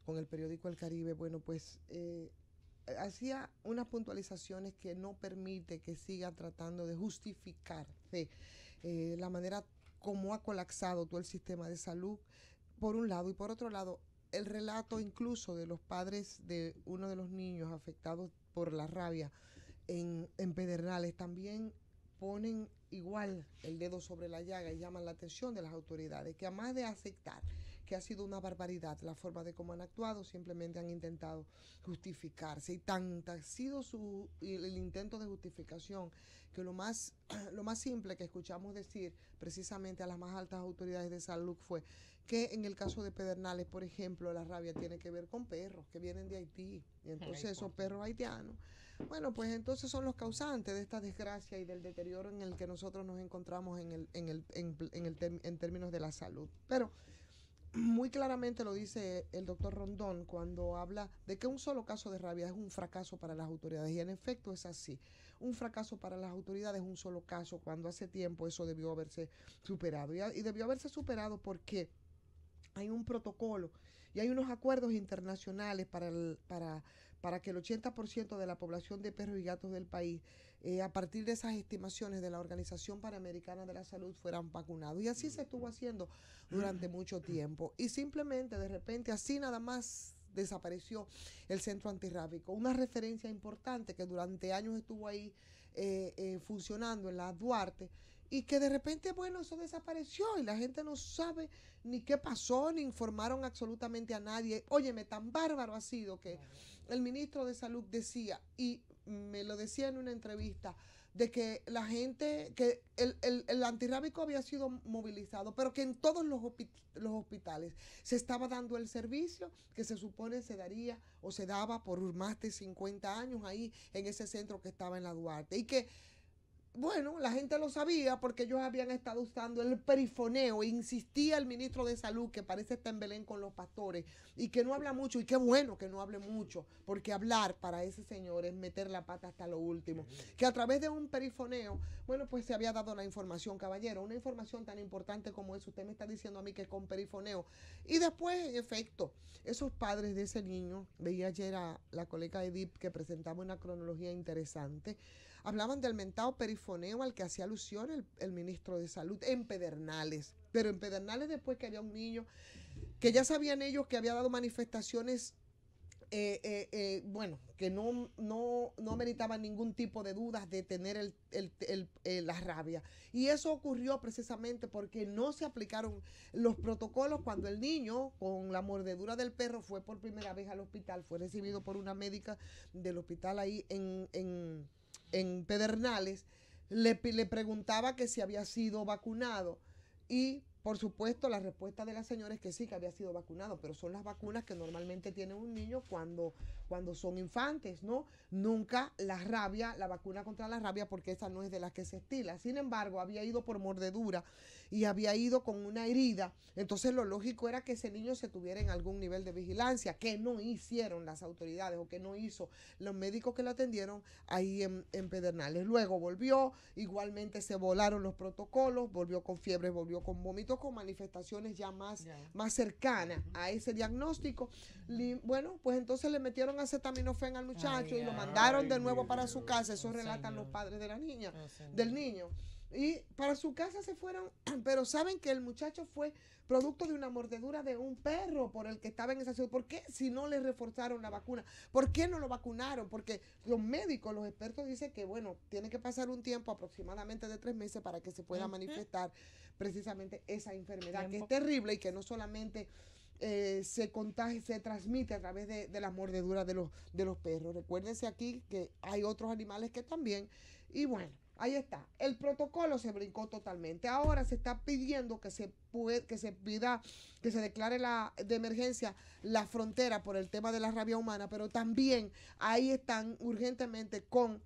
con el periódico El Caribe, bueno, pues hacía unas puntualizaciones que no permite que siga tratando de justificarse la manera como ha colapsado todo el sistema de salud, por un lado, y por otro lado, el relato incluso de los padres de uno de los niños afectados por la rabia en Pedernales también ponen igual el dedo sobre la llaga y llaman la atención de las autoridades, que además de aceptar que ha sido una barbaridad la forma de cómo han actuado, simplemente han intentado justificarse, y tanta ha sido el intento de justificación que lo más simple que escuchamos decir precisamente a las más altas autoridades de salud fue que en el caso de Pedernales, por ejemplo, la rabia tiene que ver con perros que vienen de Haití, y entonces esos perros haitianos, bueno, pues entonces son los causantes de esta desgracia y del deterioro en el que nosotros nos encontramos en términos de la salud. Pero muy claramente lo dice el doctor Rondón cuando habla de que un solo caso de rabia es un fracaso para las autoridades, y en efecto es así. Un fracaso para las autoridades es un solo caso, cuando hace tiempo eso debió haberse superado. Y debió haberse superado porque hay un protocolo y hay unos acuerdos internacionales para que el 80% de la población de perros y gatos del país, a partir de esas estimaciones de la Organización Panamericana de la Salud, fueran vacunados. Y así se estuvo haciendo durante mucho tiempo. Y simplemente, de repente, así nada más desapareció el centro antirrábico, una referencia importante que durante años estuvo ahí funcionando en la Duarte, y que de repente, bueno, eso desapareció y la gente no sabe ni qué pasó, ni informaron absolutamente a nadie. Óyeme, tan bárbaro ha sido que el ministro de Salud decía, y me lo decía en una entrevista, de que la gente, que el antirrábico había sido movilizado, pero que en todos los hospitales se estaba dando el servicio que se supone se daría o se daba por más de 50 años ahí en ese centro que estaba en la Duarte, y que bueno, la gente lo sabía porque ellos habían estado usando el perifoneo. Insistía el ministro de Salud, que parece estar en Belén con los pastores, y que no habla mucho, y qué bueno que no hable mucho, porque hablar para ese señor es meter la pata hasta lo último. Que a través de un perifoneo, bueno, pues se había dado la información, caballero, una información tan importante como eso. Usted me está diciendo a mí que con perifoneo. Y después, en efecto, esos padres de ese niño, veía ayer a la colega Edith que presentaba una cronología interesante, hablaban del mentado perifoneo al que hacía alusión el ministro de Salud en Pedernales. Pero en Pedernales, después que había un niño que ya sabían ellos que había dado manifestaciones bueno, que no meritaban ningún tipo de dudas de tener la rabia. Y eso ocurrió precisamente porque no se aplicaron los protocolos cuando el niño, con la mordedura del perro, fue por primera vez al hospital, fue recibido por una médica del hospital ahí en Pedernales, le preguntaba que si había sido vacunado y por supuesto, la respuesta de la señora es que sí, que había sido vacunado, pero son las vacunas que normalmente tiene un niño cuando son infantes, ¿no? Nunca la vacuna contra la rabia, porque esa no es de las que se estila. Sin embargo, había ido por mordedura y había ido con una herida. Entonces, lo lógico era que ese niño se tuviera en algún nivel de vigilancia, que no hicieron las autoridades o que no hizo los médicos que lo atendieron ahí en Pedernales. Luego volvió, igualmente se volaron los protocolos, volvió con fiebre, volvió con vómitos, con manifestaciones ya más cercanas a ese diagnóstico. Bueno, pues entonces le metieron acetaminofén al muchacho y lo mandaron de nuevo para su casa. Eso relatan los padres de la niña, del niño. Y para su casa se fueron, pero saben que el muchacho fue producto de una mordedura de un perro por el que estaba en esa ciudad. ¿Por qué si no le reforzaron la vacuna? ¿Por qué no lo vacunaron? Porque los médicos, los expertos dicen que, bueno, tiene que pasar un tiempo aproximadamente de 3 meses para que se pueda manifestar precisamente esa enfermedad, que es terrible y que no solamente se contagia, se transmite a través de las mordeduras de los perros. Recuérdense aquí que hay otros animales que también, y bueno, ahí está. El protocolo se brincó totalmente. Ahora se está pidiendo que se declare de emergencia la frontera por el tema de la rabia humana, pero también ahí están urgentemente con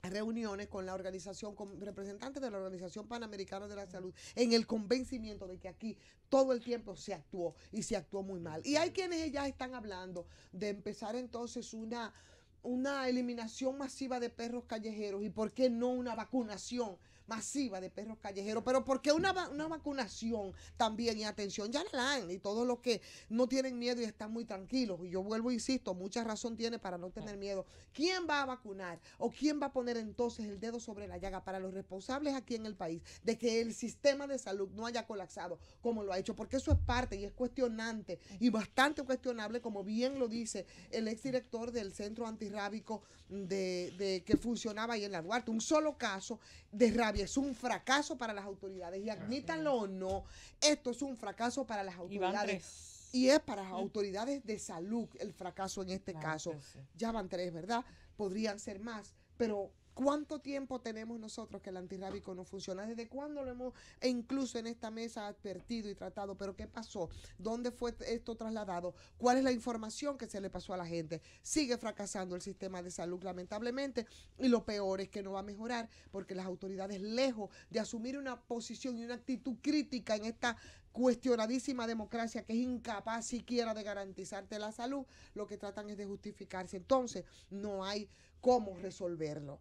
reuniones con la organización, con representantes de la Organización Panamericana de la Salud, en el convencimiento de que aquí todo el tiempo se actuó y se actuó muy mal. Y hay quienes ya están hablando de empezar entonces una eliminación masiva de perros callejeros y por qué no una vacunación masiva de perros callejeros, pero ¿por qué una vacunación también? Y atención, ya la dan, y todos los que no tienen miedo y están muy tranquilos, y yo vuelvo, insisto, mucha razón tiene para no tener miedo. ¿Quién va a vacunar o quién va a poner entonces el dedo sobre la llaga para los responsables aquí en el país de que el sistema de salud no haya colapsado como lo ha hecho? Porque eso es parte y es cuestionante y bastante cuestionable, como bien lo dice el exdirector del centro antirrábico que funcionaba ahí en La Duarte. Un solo caso de rabia es un fracaso para las autoridades, y admítanlo o no, esto es un fracaso para las autoridades y es para las autoridades de salud el fracaso en este caso. Ya van 3, ¿verdad? Podrían ser más, pero ¿cuánto tiempo tenemos nosotros que el antirrábico no funciona? ¿Desde cuándo lo hemos, e incluso en esta mesa, advertido y tratado? ¿Pero qué pasó? ¿Dónde fue esto trasladado? ¿Cuál es la información que se le pasó a la gente? Sigue fracasando el sistema de salud, lamentablemente, y lo peor es que no va a mejorar porque las autoridades, lejos de asumir una posición y una actitud crítica en esta cuestionadísima democracia que es incapaz siquiera de garantizarte la salud, lo que tratan es de justificarse. Entonces, no hay cómo resolverlo.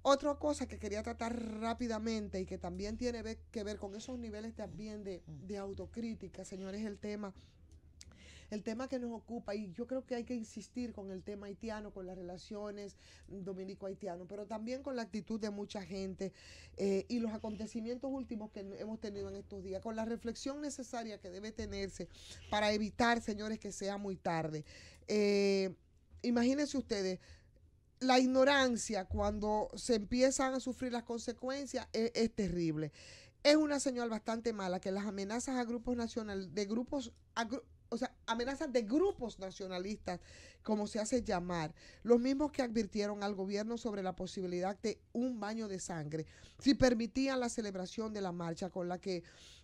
Otra cosa que quería tratar rápidamente y que también tiene que ver con esos niveles también de autocrítica, señores, el tema que nos ocupa, y yo creo que hay que insistir con el tema haitiano, con las relaciones dominico-haitiano, pero también con la actitud de mucha gente y los acontecimientos últimos que hemos tenido en estos días, con la reflexión necesaria que debe tenerse para evitar, señores, que sea muy tarde. Imagínense ustedes, la ignorancia cuando se empiezan a sufrir las consecuencias es terrible. Es una señal bastante mala que las amenazas a grupos nacionales, amenazas de grupos nacionalistas, como se hace llamar, los mismos que advirtieron al gobierno sobre la posibilidad de un baño de sangre si permitían la celebración de la marcha con la que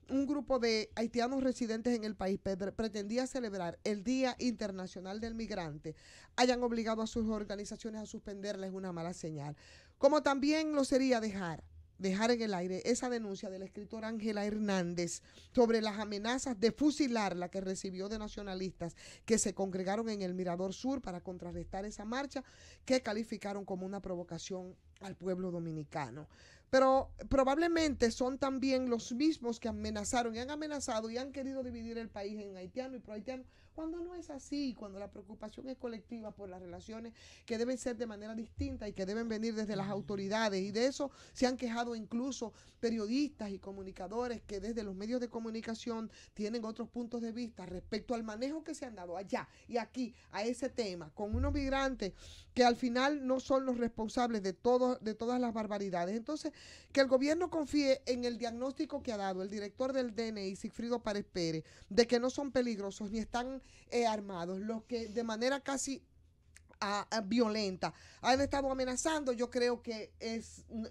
un grupo de haitianos residentes en el país pretendía celebrar el Día Internacional del Migrante, hayan obligado a sus organizaciones a suspenderla, es una mala señal. Como también lo sería dejar en el aire esa denuncia de la escritora Ángela Hernández sobre las amenazas de fusilarla que recibió de nacionalistas que se congregaron en el Mirador Sur para contrarrestar esa marcha que calificaron como una provocación al pueblo dominicano. Pero probablemente son también los mismos que amenazaron y han amenazado y han querido dividir el país en haitiano y prohaitiano Cuando no es así, cuando la preocupación es colectiva por las relaciones que deben ser de manera distinta y que deben venir desde las autoridades, y de eso se han quejado incluso periodistas y comunicadores que desde los medios de comunicación tienen otros puntos de vista respecto al manejo que se han dado allá y aquí a ese tema, con unos migrantes que al final no son los responsables de todas las barbaridades. Entonces, que el gobierno confíe en el diagnóstico que ha dado el director del DNI, Sigfrido Párez Pérez, de que no son peligrosos ni están armados, los que de manera casi violenta han estado amenazando, yo creo que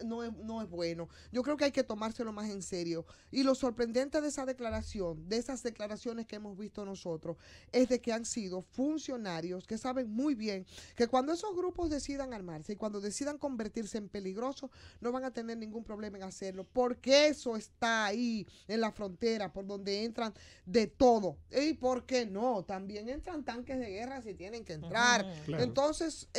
no es bueno. Yo creo que hay que tomárselo más en serio. Y lo sorprendente de esa declaración, de esas declaraciones que hemos visto nosotros, es de que han sido funcionarios que saben muy bien que cuando esos grupos decidan armarse y cuando decidan convertirse en peligrosos, no van a tener ningún problema en hacerlo, porque eso está ahí en la frontera, por donde entran de todo. ¿Y por qué no? También entran tanques de guerra si tienen que entrar. Claro. Entonces,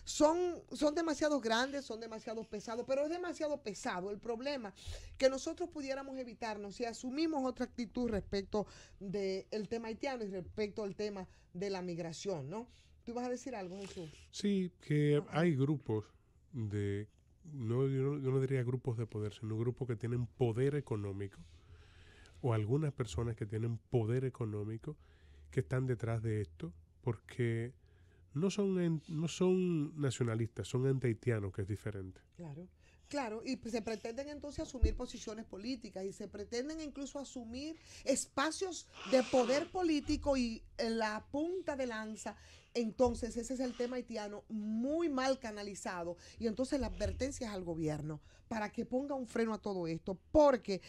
son demasiado grandes, son demasiado pesados, pero es demasiado pesado el problema que nosotros pudiéramos evitarnos si asumimos otra actitud respecto del tema haitiano y respecto al tema de la migración, ¿no? ¿Tú vas a decir algo, Jesús? Sí, que hay grupos yo no diría grupos de poder, sino grupos que tienen poder económico, o algunas personas que tienen poder económico que están detrás de esto, porque no son nacionalistas, son anti-haitianos, que es diferente. Claro, y se pretenden entonces asumir posiciones políticas y se pretenden incluso asumir espacios de poder político y en la punta de lanza. Entonces ese es el tema haitiano muy mal canalizado, y entonces la advertencia es al gobierno para que ponga un freno a todo esto, porque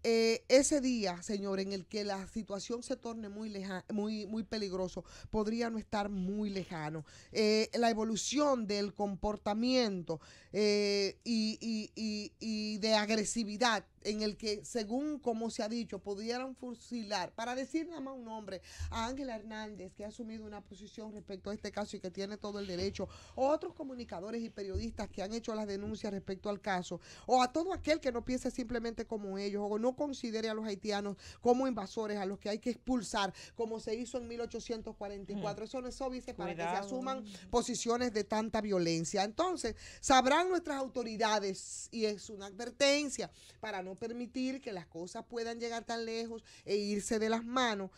ese día, señor, en el que la situación se torne muy peligroso, podría no estar muy lejano. La evolución del comportamiento y de agresividad en el que, según como se ha dicho, pudieran fusilar, para decir nada más un nombre, a Ángela Hernández, que ha asumido una posición respecto a este caso y que tiene todo el derecho, o otros comunicadores y periodistas que han hecho las denuncias respecto al caso, o a todo aquel que no piense simplemente como ellos, o no considere a los haitianos como invasores a los que hay que expulsar, como se hizo en 1844. Eso no es obvio, para que se asuman posiciones de tanta violencia. Entonces, sabrán nuestras autoridades, y es una advertencia, para no permitir que las cosas puedan llegar tan lejos e irse de las manos.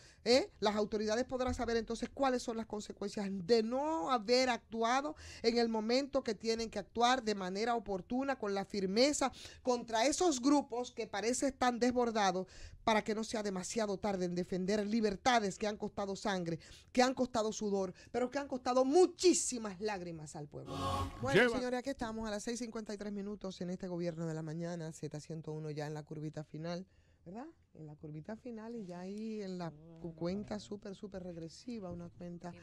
Las autoridades podrán saber entonces cuáles son las consecuencias de no haber actuado en el momento que tienen que actuar de manera oportuna, con la firmeza contra esos grupos que parecen tan desbordados, para que no sea demasiado tarde en defender libertades que han costado sangre, que han costado sudor, pero que han costado muchísimas lágrimas al pueblo. Bueno, señores, aquí estamos a las 6:53 minutos en este gobierno de la mañana, Z101 ya en la curvita final, ¿verdad? En la curvita final, y ya ahí en la cuenta súper regresiva, una cuenta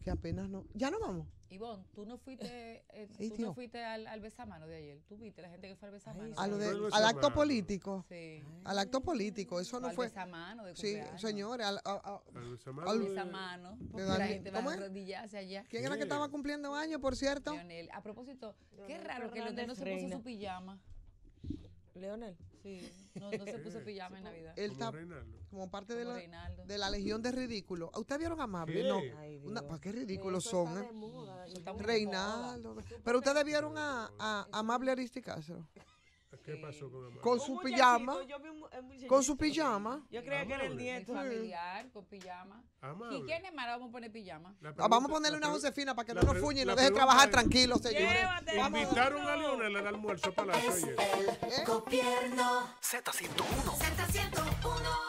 que apenas no... ¿Ya no vamos? Ivonne, tú no fuiste al besamano de ayer. ¿Tú viste la gente que fue al besamano? Al acto político. Sí. Al acto político, eso no fue... Al besamano de cumpleaños. Sí, señores, al besamano. Porque la gente va a arrodillarse allá. ¿Quién era que estaba cumpliendo años, por cierto? Leonel. A propósito, qué raro que Leonel no se puso su pijama. Leonel. Sí, no se puso pijama en Navidad. Él está como parte de la legión de ridículos. ¿Ustedes vieron a Amable? No. ¿Para qué ridículos son? Reinaldo. Pero ustedes vieron a Amable Aristicastro. ¿Qué pasó con Amable? Con su pijama. Con su pijama. Yo creía que era el nieto. Familiar, con pijama. ¿Y quién es más? Vamos a poner pijama. Vamos a ponerle una Josefina para que no nos fuñe y nos deje trabajar tranquilos, señores. Invitaron a Leonel al almuerzo para la Gobierno Z101.